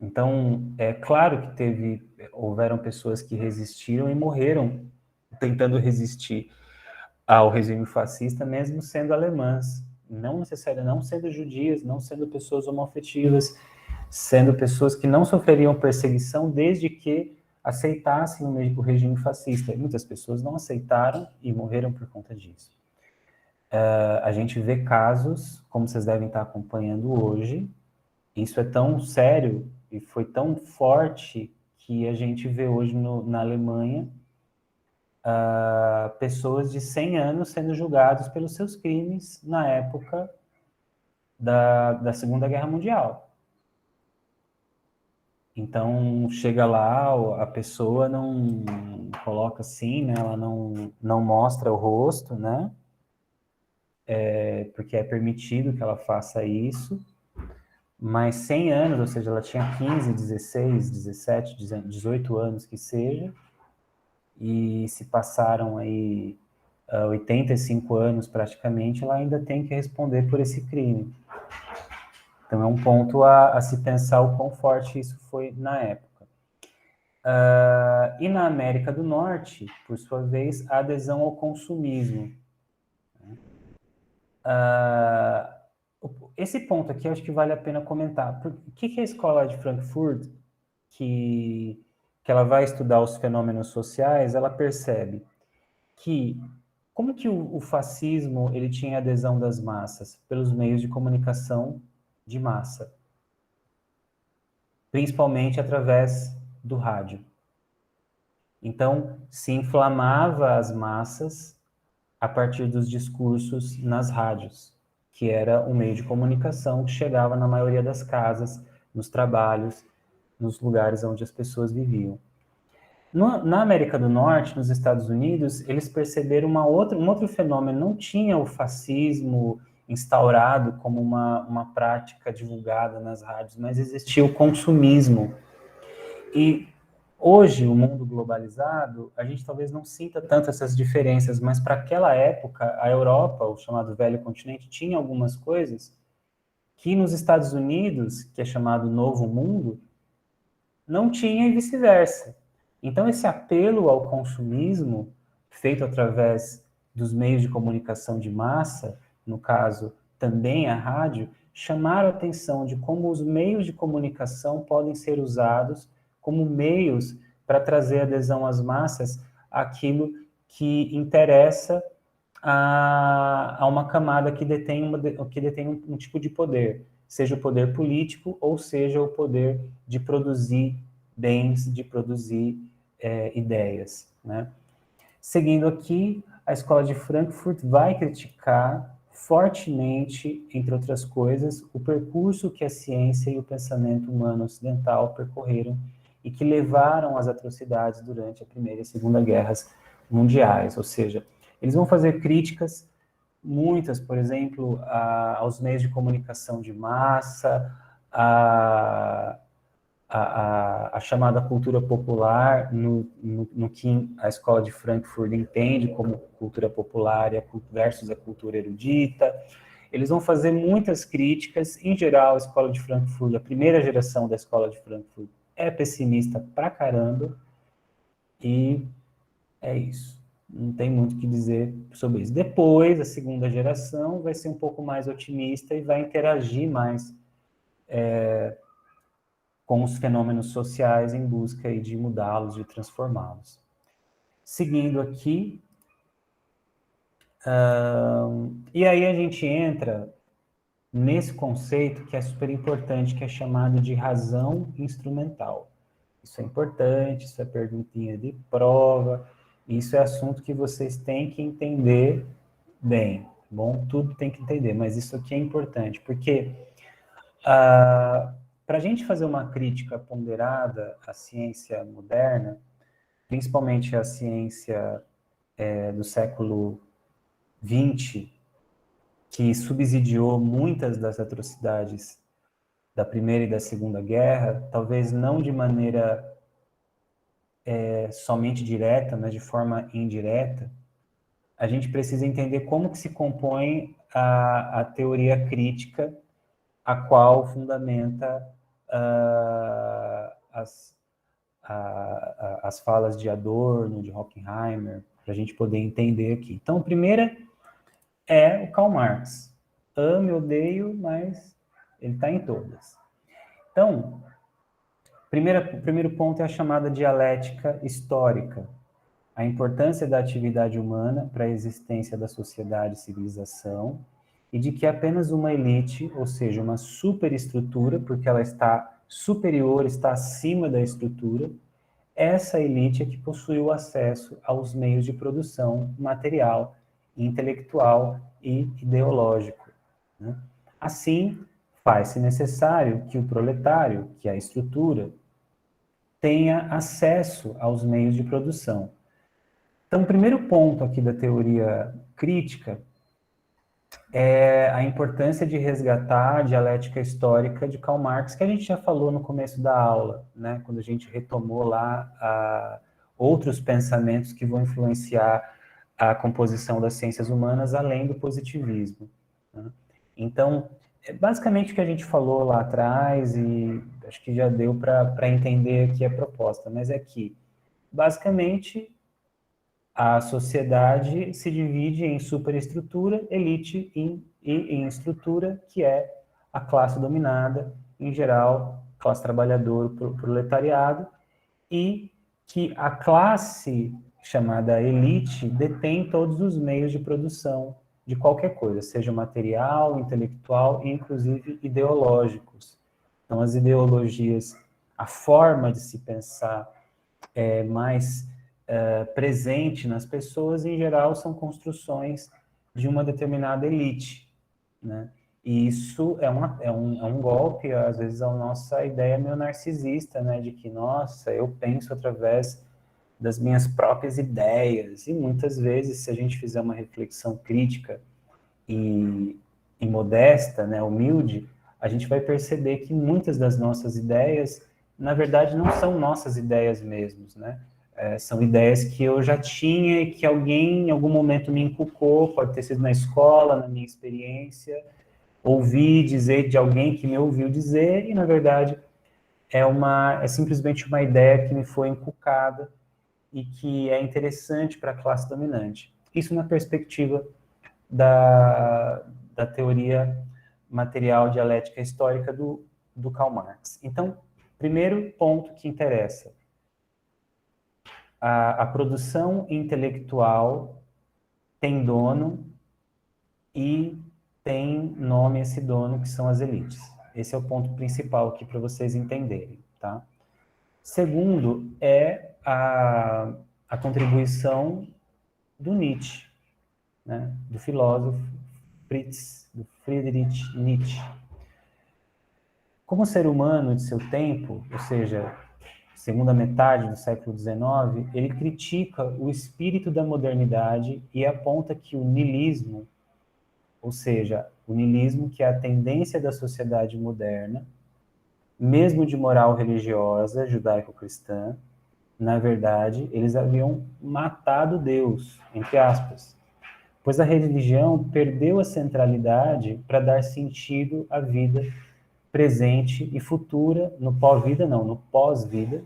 Então, é claro que houveram pessoas que resistiram e morreram tentando resistir ao regime fascista, mesmo sendo alemãs, não necessariamente, não sendo judias, não sendo pessoas homoafetivas, sendo pessoas que não sofreriam perseguição desde que aceitassem o regime fascista. E muitas pessoas não aceitaram e morreram por conta disso. A gente vê casos, como vocês devem estar acompanhando hoje, isso é tão sério e foi tão forte que a gente vê hoje na Alemanha pessoas de 100 anos sendo julgados pelos seus crimes na época da Segunda Guerra Mundial. Então, chega lá, a pessoa não coloca assim, né? Ela não mostra o rosto, né? Porque é permitido que ela faça isso, mas 100 anos, ou seja, ela tinha 15, 16, 17, 18 anos que seja, e se passaram aí 85 anos praticamente, ela ainda tem que responder por esse crime. Então é um ponto a se pensar o quão forte isso foi na época. E na América do Norte, por sua vez, a adesão ao consumismo. Esse ponto aqui eu acho que vale a pena comentar. O que é a escola de Frankfurt, que ela vai estudar os fenômenos sociais, ela percebe que como que o fascismo ele tinha adesão das massas? Pelos meios de comunicação de massa, principalmente através do rádio. Então, se inflamava as massas a partir dos discursos nas rádios, que era um meio de comunicação que chegava na maioria das casas, nos trabalhos, nos lugares onde as pessoas viviam. Na América do Norte, nos Estados Unidos, eles perceberam um outro fenômeno. Não tinha o fascismo instaurado como uma prática divulgada nas rádios, mas existia o consumismo. E hoje, o mundo globalizado, a gente talvez não sinta tanto essas diferenças, mas para aquela época, a Europa, o chamado Velho Continente, tinha algumas coisas que nos Estados Unidos, que é chamado Novo Mundo, não tinha e vice-versa. Então, esse apelo ao consumismo, feito através dos meios de comunicação de massa, no caso, também a rádio, chamaram a atenção de como os meios de comunicação podem ser usados como meios para trazer adesão às massas àquilo que interessa a uma camada que detém um tipo de poder, seja o poder político ou seja o poder de produzir bens, de produzir ideias, né? Seguindo aqui, a Escola de Frankfurt vai criticar fortemente, entre outras coisas, o percurso que a ciência e o pensamento humano ocidental percorreram e que levaram às atrocidades durante a Primeira e Segunda Guerras Mundiais. Ou seja, eles vão fazer críticas, muitas, por exemplo, aos meios de comunicação de massa, a chamada cultura popular, no que a Escola de Frankfurt entende como cultura popular versus a cultura erudita. Eles vão fazer muitas críticas. Em geral, a Escola de Frankfurt, a primeira geração da Escola de Frankfurt, é pessimista pra caramba, e é isso. Não tem muito o que dizer sobre isso. Depois, a segunda geração vai ser um pouco mais otimista e vai interagir mais com os fenômenos sociais em busca aí de mudá-los, de transformá-los. Seguindo aqui, e aí a gente entra nesse conceito que é super importante, que é chamado de razão instrumental. Isso é importante, isso é perguntinha de prova, isso é assunto que vocês têm que entender bem, bom? Tudo tem que entender, mas isso aqui é importante, porque para a gente fazer uma crítica ponderada à ciência moderna, principalmente à ciência do século XX, que subsidiou muitas das atrocidades da Primeira e da Segunda Guerra, talvez não de maneira somente direta, mas de forma indireta, a gente precisa entender como que se compõe a teoria crítica, a qual fundamenta as falas de Adorno, de Horkheimer, para a gente poder entender aqui. Então, a primeira é o Karl Marx. Amo, odeio, mas ele está em todas. Então, o primeiro ponto é a chamada dialética histórica, a importância da atividade humana para a existência da sociedade e civilização, e de que apenas uma elite, ou seja, uma superestrutura, porque ela está superior, está acima da estrutura, essa elite é que possui o acesso aos meios de produção material, intelectual e ideológico, né? Assim, faz-se necessário que o proletário, que é a estrutura, tenha acesso aos meios de produção. Então, o primeiro ponto aqui da teoria crítica é a importância de resgatar a dialética histórica de Karl Marx, que a gente já falou no começo da aula, né, quando a gente retomou lá outros pensamentos que vão influenciar a composição das ciências humanas, além do positivismo, né? Então, basicamente o que a gente falou lá atrás, e acho que já deu para entender aqui a proposta, mas é que, basicamente, a sociedade se divide em superestrutura, elite e em estrutura, que é a classe dominada, em geral, classe trabalhadora, proletariado, e que a classe chamada elite detém todos os meios de produção de qualquer coisa, seja material, intelectual e, inclusive, ideológicos. Então, as ideologias, a forma de se pensar é mais presente nas pessoas, em geral, são construções de uma determinada elite, né? E isso é um golpe, às vezes, à nossa ideia meio narcisista, né? De que, nossa, eu penso através das minhas próprias ideias. E muitas vezes, se a gente fizer uma reflexão crítica e modesta, né, humilde, a gente vai perceber que muitas das nossas ideias, na verdade, não são nossas ideias mesmos, né? São ideias que eu já tinha e que alguém em algum momento me inculcou, pode ter sido na escola, na minha experiência, ouvi dizer de alguém que me ouviu dizer, e na verdade é simplesmente uma ideia que me foi inculcada e que é interessante para a classe dominante. Isso na perspectiva da teoria material dialética histórica do Karl Marx. Então, primeiro ponto que interessa: a produção intelectual tem dono e tem nome esse dono, que são as elites. Esse é o ponto principal aqui para vocês entenderem, tá? Segundo é a contribuição do Nietzsche, né? Do filósofo Friedrich Nietzsche. Como ser humano de seu tempo, ou seja, segunda metade do século XIX, ele critica o espírito da modernidade e aponta que o niilismo, ou seja, o niilismo que é a tendência da sociedade moderna, mesmo de moral religiosa judaico-cristã, na verdade, eles haviam matado Deus, entre aspas, pois a religião perdeu a centralidade para dar sentido à vida presente e futura, no pós-vida não, no pós-vida,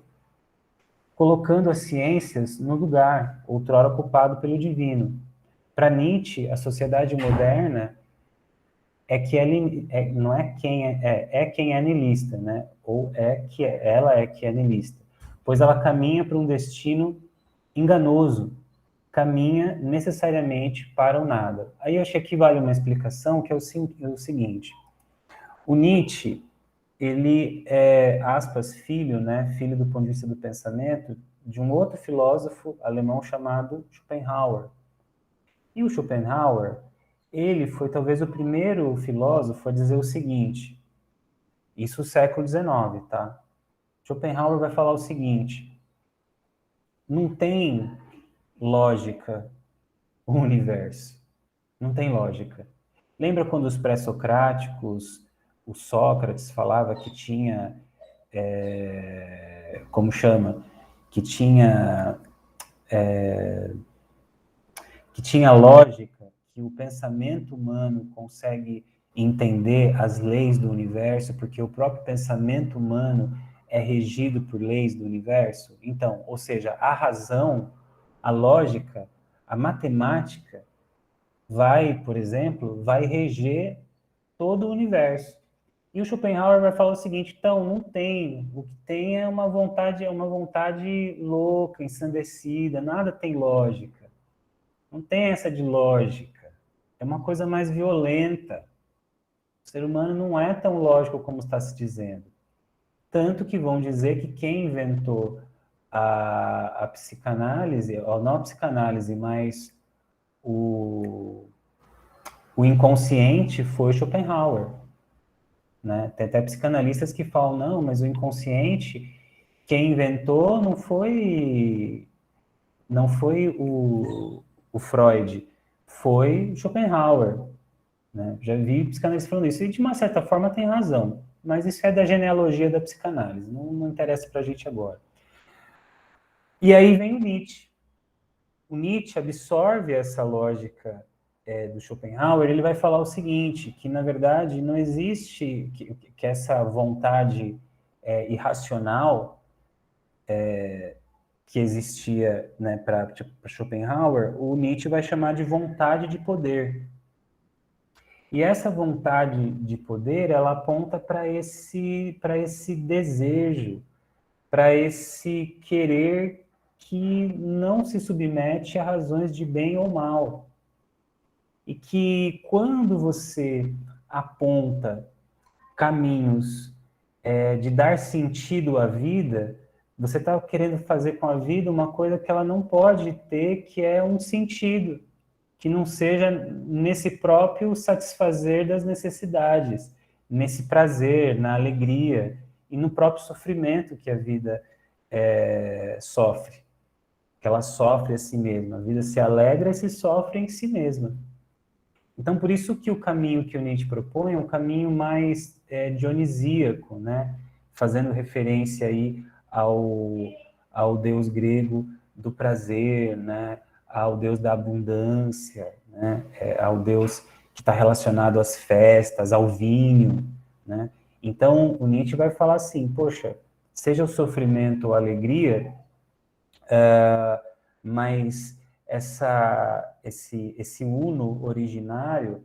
colocando as ciências no lugar, outrora ocupado pelo divino. Para Nietzsche, a sociedade moderna não é quem é niilista, né? Ou ela é que é niilista, pois ela caminha para um destino enganoso, caminha necessariamente para o nada. Aí eu acho que aqui vale uma explicação, que é o seguinte: o Nietzsche, ele é, aspas, filho do ponto de vista do pensamento, de um outro filósofo alemão chamado Schopenhauer. E o Schopenhauer, ele foi talvez o primeiro filósofo a dizer o seguinte, isso no século XIX, tá? Schopenhauer vai falar o seguinte: não tem lógica o universo. Não tem lógica. Lembra quando os pré-socráticos, o Sócrates falava que tinha, como chama? Que tinha lógica, que o pensamento humano consegue entender as leis do universo, porque o próprio pensamento humano é regido por leis do universo. Então, ou seja, a razão, a lógica, a matemática por exemplo, vai reger todo o universo. E o Schopenhauer vai falar o seguinte: então, não tem. O que tem é uma vontade louca, ensandecida, nada tem lógica. Não tem essa de lógica. É uma coisa mais violenta. O ser humano não é tão lógico como está se dizendo. Tanto que vão dizer que quem inventou a psicanálise, ou não a psicanálise, mas o inconsciente foi Schopenhauer. Né? Tem até psicanalistas que falam, não, mas o inconsciente, quem inventou não foi o Freud, foi Schopenhauer. Né? Já vi psicanalistas falando isso, e de uma certa forma tem razão, mas isso é da genealogia da psicanálise, não interessa para a gente agora. E aí vem o Nietzsche. O Nietzsche absorve essa lógica do Schopenhauer. Ele vai falar o seguinte, que na verdade não existe que essa vontade irracional que existia, né, para Schopenhauer, o Nietzsche vai chamar de vontade de poder. E essa vontade de poder, ela aponta para esse desejo, para esse querer que não se submete a razões de bem ou mal. E que quando você aponta caminhos de dar sentido à vida, você está querendo fazer com a vida uma coisa que ela não pode ter, que é um sentido, que não seja nesse próprio satisfazer das necessidades, nesse prazer, na alegria e no próprio sofrimento que a vida sofre. Que ela sofre a si mesma. A vida se alegra e se sofre em si mesma. Então, por isso que o caminho que o Nietzsche propõe é um caminho mais dionisíaco, né? Fazendo referência aí ao deus grego do prazer, né? Ao deus da abundância, né? Ao deus que está relacionado às festas, ao vinho, né? Então, o Nietzsche vai falar assim, poxa, seja o sofrimento ou a alegria, mas esse uno originário,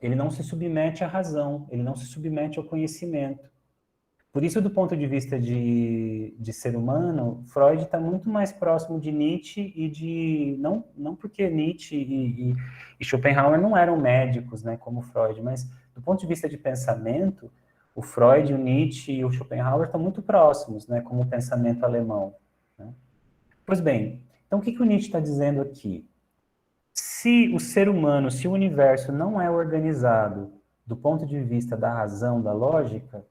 ele não se submete à razão, ele não se submete ao conhecimento. Por isso, do ponto de vista de ser humano, Freud está muito mais próximo de Nietzsche e não porque Nietzsche e Schopenhauer não eram médicos, né, como Freud, mas do ponto de vista de pensamento, O Freud, o Nietzsche e o Schopenhauer estão muito próximos, né, como o pensamento alemão. Né? Pois bem, então o que o Nietzsche está dizendo aqui? Se o ser humano, se o universo não é organizado do ponto de vista da razão, da lógica,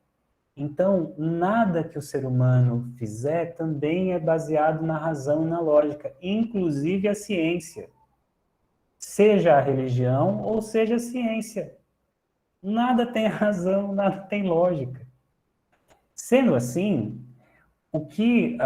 então nada que o ser humano fizer também é baseado na razão e na lógica, inclusive a ciência. Seja a religião ou seja a ciência. Nada tem razão, nada tem lógica. Sendo assim, o que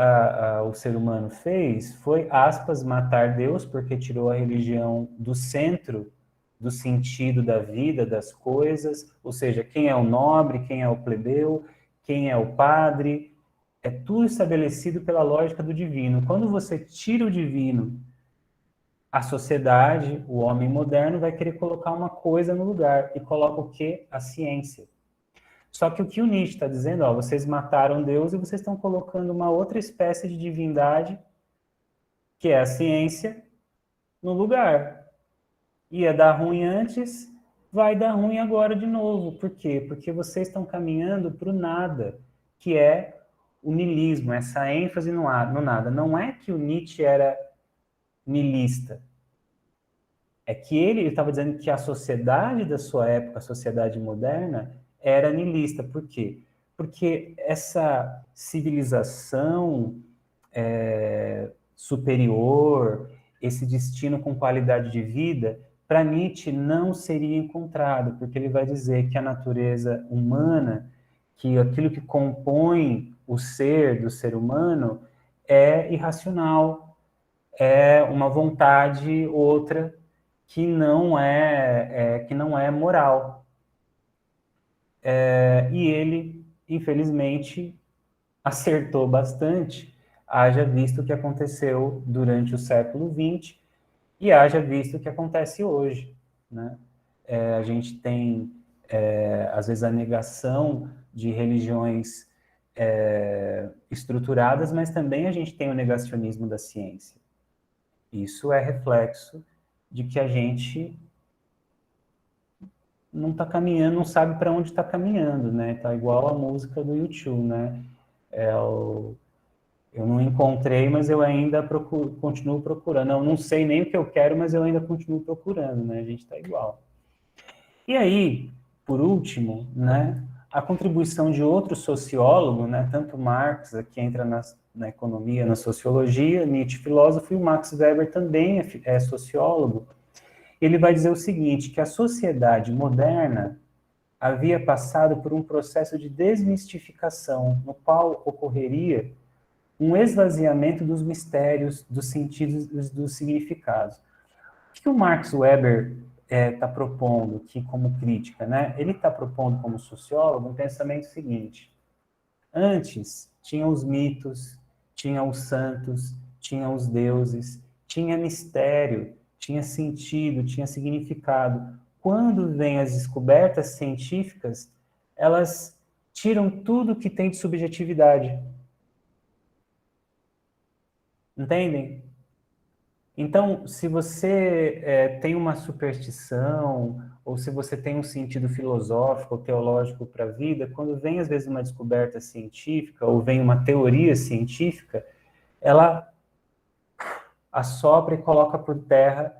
o ser humano fez foi, aspas, matar Deus, porque tirou a religião do centro do sentido da vida, das coisas, ou seja, quem é o nobre, quem é o plebeu, quem é o padre, é tudo estabelecido pela lógica do divino. Quando você tira o divino, a sociedade, o homem moderno, vai querer colocar uma coisa no lugar, e coloca o quê? A ciência. Só que o que o Nietzsche está dizendo, ó, vocês mataram Deus e vocês estão colocando uma outra espécie de divindade, que é a ciência, no lugar. Ia dar ruim antes, vai dar ruim agora de novo. Por quê? Porque vocês estão caminhando para o nada, que é o niilismo, essa ênfase no nada. Não é que o Nietzsche era niilista. É que ele estava dizendo que a sociedade da sua época, a sociedade moderna, era niilista. Por quê? Porque essa civilização superior, esse destino com qualidade de vida, para Nietzsche não seria encontrado, porque ele vai dizer que a natureza humana, que aquilo que compõe o ser do ser humano é irracional, é uma vontade outra que não é moral. E ele, infelizmente, acertou bastante, haja visto o que aconteceu durante o século XX e haja visto o que acontece hoje. Né? A gente tem, às vezes, a negação de religiões estruturadas, mas também a gente tem o negacionismo da ciência. Isso é reflexo de que a gente não está caminhando, não sabe para onde está caminhando, né? Tá igual a música do YouTube, né? Eu não encontrei, mas eu ainda continuo procurando. Eu não sei nem o que eu quero, mas eu ainda continuo procurando, né? A gente está igual. E aí, por último, né? A contribuição de outro sociólogo, né? Tanto Marx, que entra na economia, na sociologia, Nietzsche, filósofo, e o Max Weber também é sociólogo. Ele vai dizer o seguinte, que a sociedade moderna havia passado por um processo de desmistificação, no qual ocorreria um esvaziamento dos mistérios, dos sentidos, dos significados. O que o Max Weber está propondo aqui como crítica? Né? Ele está propondo, como sociólogo, um pensamento seguinte. Antes, tinha os mitos, tinha os santos, tinha os deuses, tinha mistério, tinha sentido, tinha significado. Quando vêm as descobertas científicas, elas tiram tudo que tem de subjetividade. Entendem? Então, se você tem uma superstição, ou se você tem um sentido filosófico ou teológico para a vida, quando vem, às vezes, uma descoberta científica, ou vem uma teoria científica, ela assopra e coloca por terra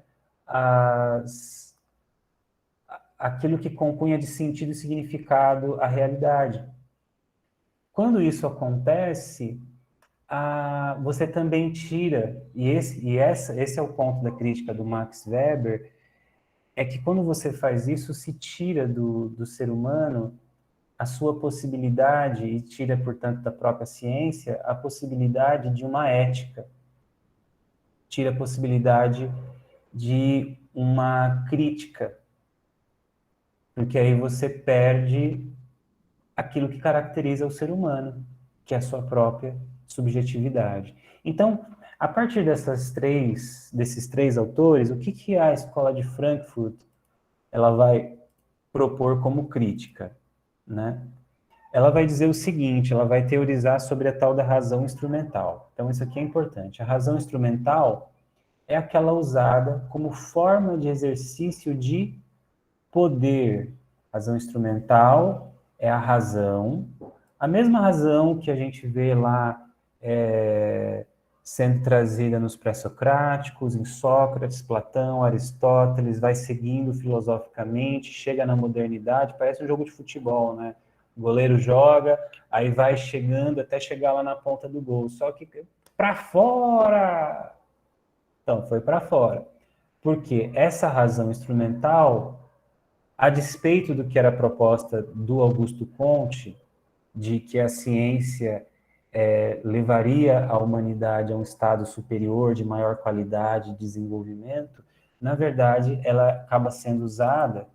aquilo que compunha de sentido e significado a realidade. Quando isso acontece, você também tira, esse é o ponto da crítica do Max Weber, é que quando você faz isso, se tira do ser humano a sua possibilidade, e tira, portanto, da própria ciência, a possibilidade de uma ética. Tira a possibilidade de uma crítica. Porque aí você perde aquilo que caracteriza o ser humano, que é a sua própria subjetividade. Então, a partir desses três autores, o que a Escola de Frankfurt ela vai propor como crítica? Né? Ela vai dizer o seguinte, ela vai teorizar sobre a tal da razão instrumental. Então, isso aqui é importante. A razão instrumental é aquela usada como forma de exercício de poder. Razão instrumental é a razão, a mesma razão que a gente vê lá sendo trazida nos pré-socráticos, em Sócrates, Platão, Aristóteles, vai seguindo filosoficamente, chega na modernidade, parece um jogo de futebol, né? O goleiro joga, aí vai chegando até chegar lá na ponta do gol, só que para fora! Então, foi para fora. Porque essa razão instrumental, a despeito do que era a proposta do Augusto Comte, de que a ciência levaria a humanidade a um estado superior, de maior qualidade e desenvolvimento, na verdade, ela acaba sendo usada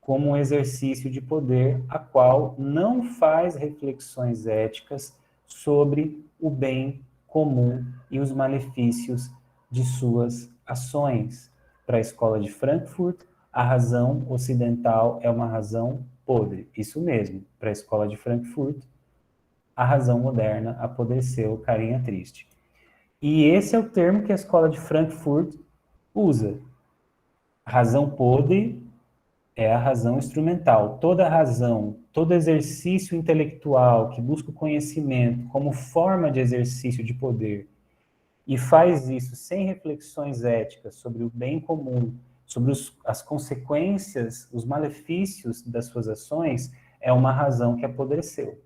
como um exercício de poder, a qual não faz reflexões éticas sobre o bem comum e os malefícios de suas ações. Para a escola de Frankfurt, a razão ocidental é uma razão podre. Isso mesmo, para a escola de Frankfurt, a razão moderna apodreceu, carinha triste. E esse é o termo que a escola de Frankfurt usa. Razão podre é a razão instrumental. Toda razão, todo exercício intelectual que busca o conhecimento como forma de exercício de poder e faz isso sem reflexões éticas sobre o bem comum, sobre as consequências, os malefícios das suas ações, é uma razão que apodreceu.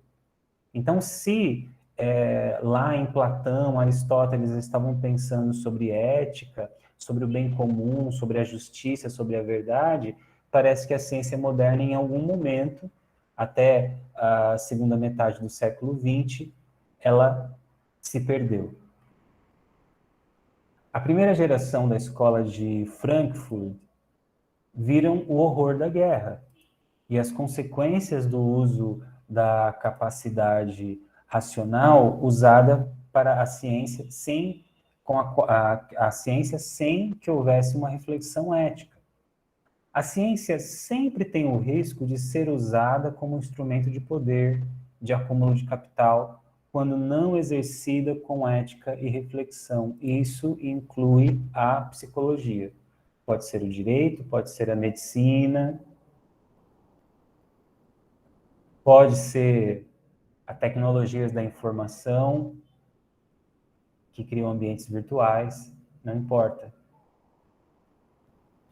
Então, se lá em Platão, Aristóteles estavam pensando sobre ética, sobre o bem comum, sobre a justiça, sobre a verdade, parece que a ciência moderna, em algum momento, até a segunda metade do século XX, ela se perdeu. A primeira geração da escola de Frankfurt viram o horror da guerra e as consequências do uso da capacidade racional usada para a ciência a ciência sem que houvesse uma reflexão ética. A ciência sempre tem o risco de ser usada como instrumento de poder, de acúmulo de capital, quando não exercida com ética e reflexão. Isso inclui a psicologia. Pode ser o direito, pode ser a medicina, pode ser a tecnologias da informação, que criam ambientes virtuais, não importa.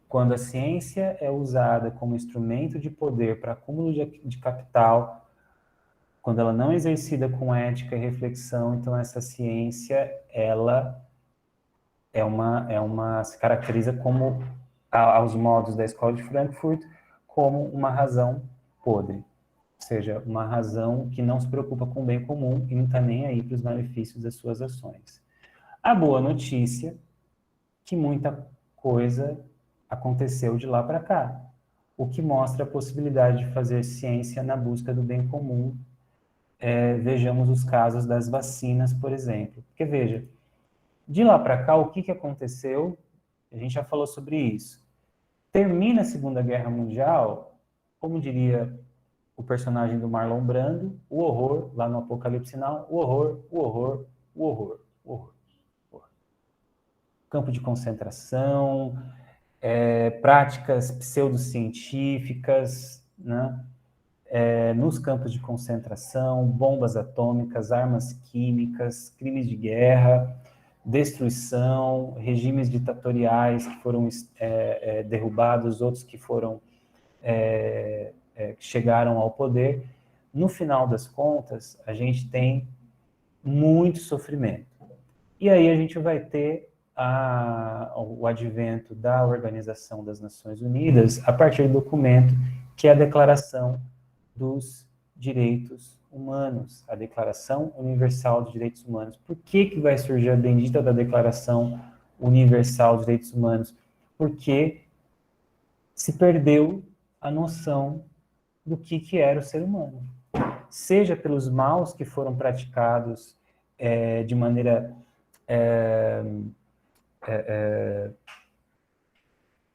Quando a ciência é usada como instrumento de poder para acúmulo de capital, quando ela não é exercida com ética e reflexão, então essa ciência, ela se caracteriza como, aos modos da Escola de Frankfurt, como uma razão podre. Ou seja, uma razão que não se preocupa com o bem comum e não está nem aí para os malefícios das suas ações. A boa notícia é que muita coisa aconteceu de lá para cá, o que mostra a possibilidade de fazer ciência na busca do bem comum. Vejamos os casos das vacinas, por exemplo. Porque, veja, de lá para cá, o que aconteceu? A gente já falou sobre isso. Termina a Segunda Guerra Mundial, como diria o personagem do Marlon Brando, o horror, lá no Apocalipse Sinal, o horror, o horror, o horror, o horror, o horror. Campo de concentração, práticas pseudocientíficas, né? Nos campos de concentração, bombas atômicas, armas químicas, crimes de guerra, destruição, regimes ditatoriais que foram derrubados, outros que foram que chegaram ao poder. No final das contas, a gente tem muito sofrimento. E aí a gente vai ter o advento da Organização das Nações Unidas a partir do documento que é a Declaração dos Direitos Humanos, a Declaração Universal dos Direitos Humanos. Por que vai surgir a bendita da Declaração Universal dos Direitos Humanos? Porque se perdeu a noção do que era o ser humano. Seja pelos maus que foram praticados de maneira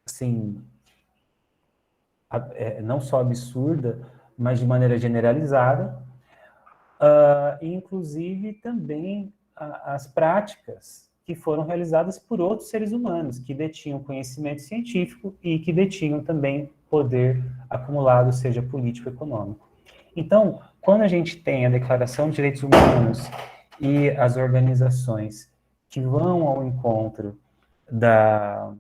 assim, não só absurda, mas de maneira generalizada, e inclusive também as práticas que foram realizadas por outros seres humanos, que detinham conhecimento científico e que detinham também poder acumulado, seja político ou econômico. Então, quando a gente tem a Declaração de Direitos Humanos e as organizações que vão ao encontro da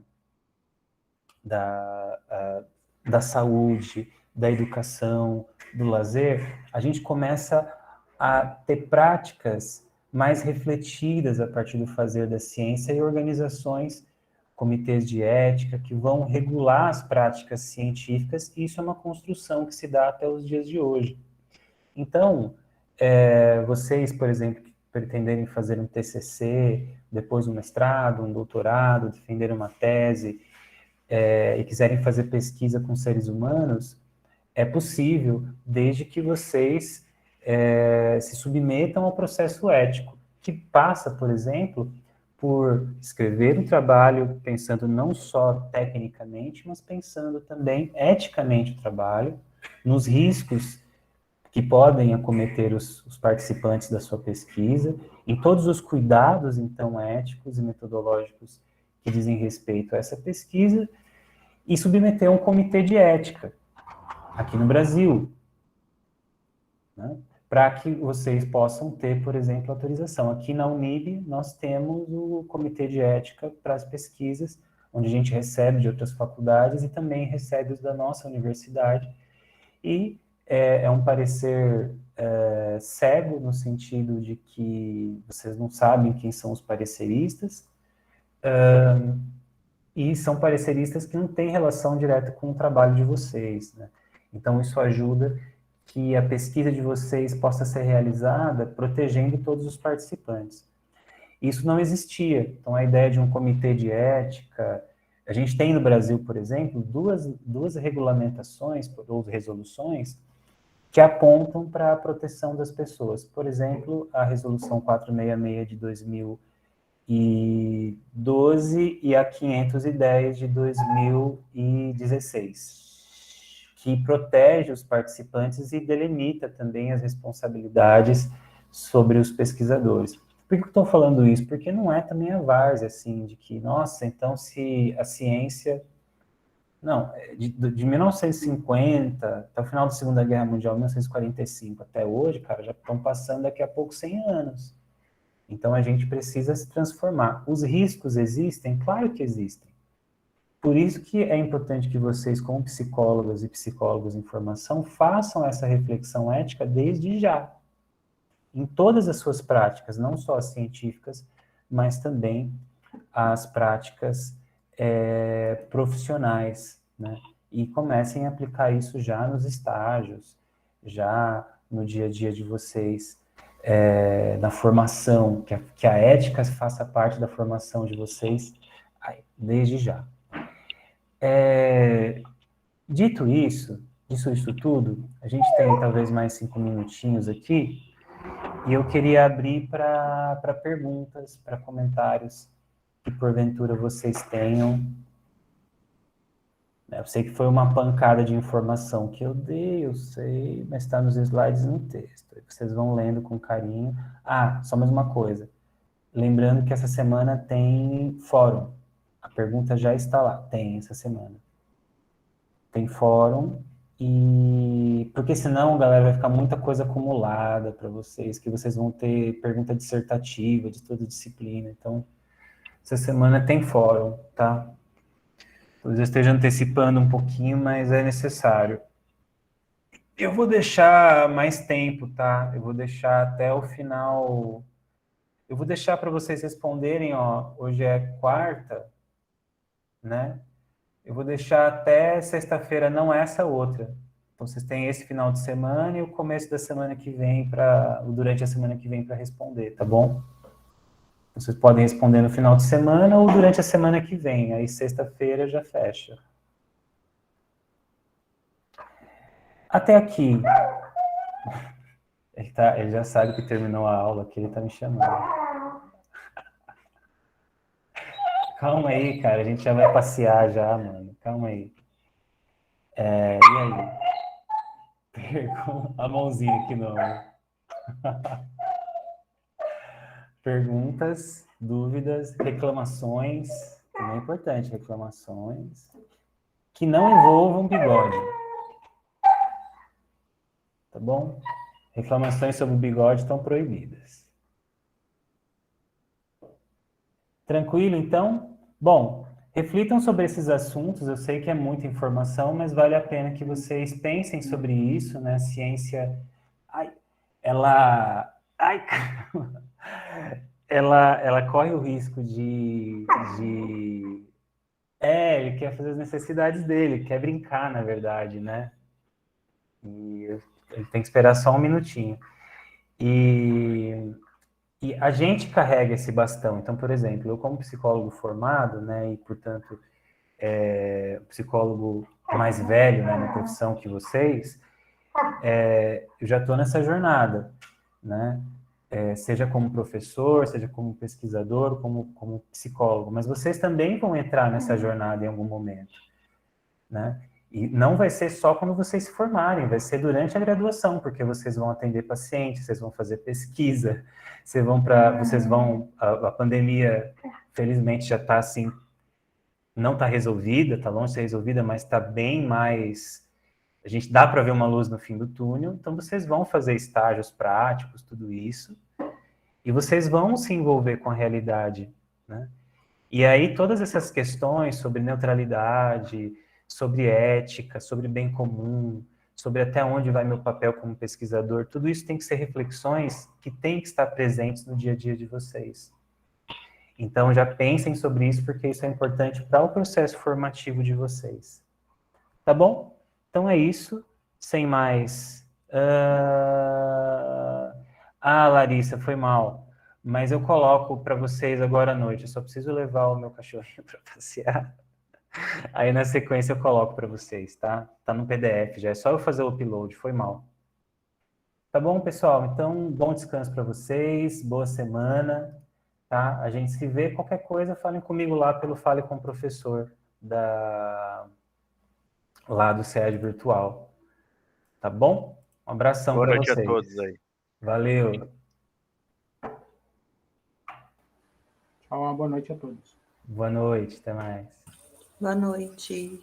saúde, da educação, do lazer, a gente começa a ter práticas mais refletidas a partir do fazer da ciência e organizações, comitês de ética, que vão regular as práticas científicas, e isso é uma construção que se dá até os dias de hoje. Então, vocês, por exemplo, que pretenderem fazer um TCC, depois um mestrado, um doutorado, defender uma tese, e quiserem fazer pesquisa com seres humanos, é possível, desde que vocês se submetam ao processo ético, que passa, por exemplo, por escrever um trabalho pensando não só tecnicamente, mas pensando também eticamente o trabalho, nos riscos que podem acometer os participantes da sua pesquisa, em todos os cuidados, então, éticos e metodológicos que dizem respeito a essa pesquisa, e submeter a um comitê de ética, aqui no Brasil, né? Para que vocês possam ter, por exemplo, autorização. Aqui na Unib, nós temos o comitê de ética para as pesquisas, onde a gente recebe de outras faculdades e também recebe os da nossa universidade, e é um parecer cego, no sentido de que vocês não sabem quem são os pareceristas, e são pareceristas que não têm relação direta com o trabalho de vocês, né? Então, isso ajuda que a pesquisa de vocês possa ser realizada protegendo todos os participantes. Isso não existia. Então, a ideia de um comitê de ética... A gente tem no Brasil, por exemplo, duas regulamentações ou resoluções que apontam para a proteção das pessoas. Por exemplo, a Resolução 466 de 2012 e a 510 de 2016, que protege os participantes e delimita também as responsabilidades sobre os pesquisadores. Por que eu estou falando isso? Porque não é também a várzea, assim, de que, nossa, então se a ciência... Não, de 1950 até o final da Segunda Guerra Mundial, 1945, até hoje, cara, já estão passando daqui a pouco 100 anos. Então, a gente precisa se transformar. Os riscos existem? Claro que existem. Por isso que é importante que vocês, como psicólogas e psicólogos em formação, façam essa reflexão ética desde já. Em todas as suas práticas, não só as científicas, mas também as práticas profissionais, né? E comecem a aplicar isso já nos estágios, já no dia a dia de vocês, na formação, que a ética faça parte da formação de vocês desde já. Dito isso tudo, a gente tem talvez mais 5 minutinhos aqui, e eu queria abrir para perguntas, para comentários que porventura vocês tenham. Eu sei que foi uma pancada de informação que eu dei, eu sei, mas está nos slides e no texto. Vocês vão lendo com carinho. Só mais uma coisa. Lembrando que essa semana tem fórum. A pergunta já está lá. Tem essa semana. Tem fórum, porque senão, galera, vai ficar muita coisa acumulada para vocês, que vocês vão ter pergunta dissertativa de toda disciplina. Então, essa semana tem fórum, tá? Talvez eu esteja antecipando um pouquinho, mas é necessário. Eu vou deixar mais tempo, tá? Eu vou deixar até o final. Eu vou deixar para vocês responderem, ó. Hoje é quarta, né? Eu vou deixar até sexta-feira, não essa outra. Então, vocês têm esse final de semana e o começo da semana que vem, durante a semana que vem, para responder, tá bom? Vocês podem responder no final de semana ou durante a semana que vem. Aí, sexta-feira, já fecha. Até aqui. Ele já sabe que terminou a aula, que ele tá me chamando. Calma aí, cara. A gente já vai passear já, mano. Calma aí. E aí? A mãozinha aqui não. Perguntas, dúvidas, reclamações. Também é importante, reclamações. Que não envolvam bigode. tá bom? Reclamações sobre o bigode estão proibidas. Tranquilo, então? Bom, reflitam sobre esses assuntos. Eu sei que é muita informação, mas vale a pena que vocês pensem sobre isso, né? A ciência, ai, ai, caramba. Ela corre o risco ele quer fazer as necessidades dele, quer brincar, na verdade, né? E ele tem que esperar só um minutinho. E a gente carrega esse bastão. Então, por exemplo, eu como psicólogo formado, né, e portanto psicólogo mais velho, né, na profissão que vocês, eu já estou nessa jornada, né? Seja como professor, seja como pesquisador, como psicólogo. Mas vocês também vão entrar nessa jornada em algum momento, né? E não vai ser só quando vocês se formarem, vai ser durante a graduação, porque vocês vão atender pacientes, vocês vão fazer pesquisa, a pandemia, felizmente, já está assim, não está resolvida, está longe de ser resolvida, mas está bem mais, a gente dá para ver uma luz no fim do túnel, então vocês vão fazer estágios práticos, tudo isso, e vocês vão se envolver com a realidade, né? E aí todas essas questões sobre neutralidade, sobre ética, sobre bem comum, sobre até onde vai meu papel como pesquisador, tudo isso tem que ser reflexões que têm que estar presentes no dia a dia de vocês. Então já pensem sobre isso, porque isso é importante para o processo formativo de vocês. Tá bom? Então é isso. Sem mais. Larissa, foi mal. Mas eu coloco para vocês agora à noite. Eu só preciso levar o meu cachorrinho para passear. Aí na sequência eu coloco para vocês, tá? Tá no PDF já. É só eu fazer o upload. Foi mal. Tá bom, pessoal? Então, bom descanso para vocês. Boa semana. Tá? A gente se vê. Qualquer coisa, falem comigo lá pelo Fale com o Professor lá do SEAD Virtual. Tá bom? Um abração para vocês. Boa noite a todos aí. Valeu. Tchau, uma boa noite a todos. Boa noite, até mais. Boa noite.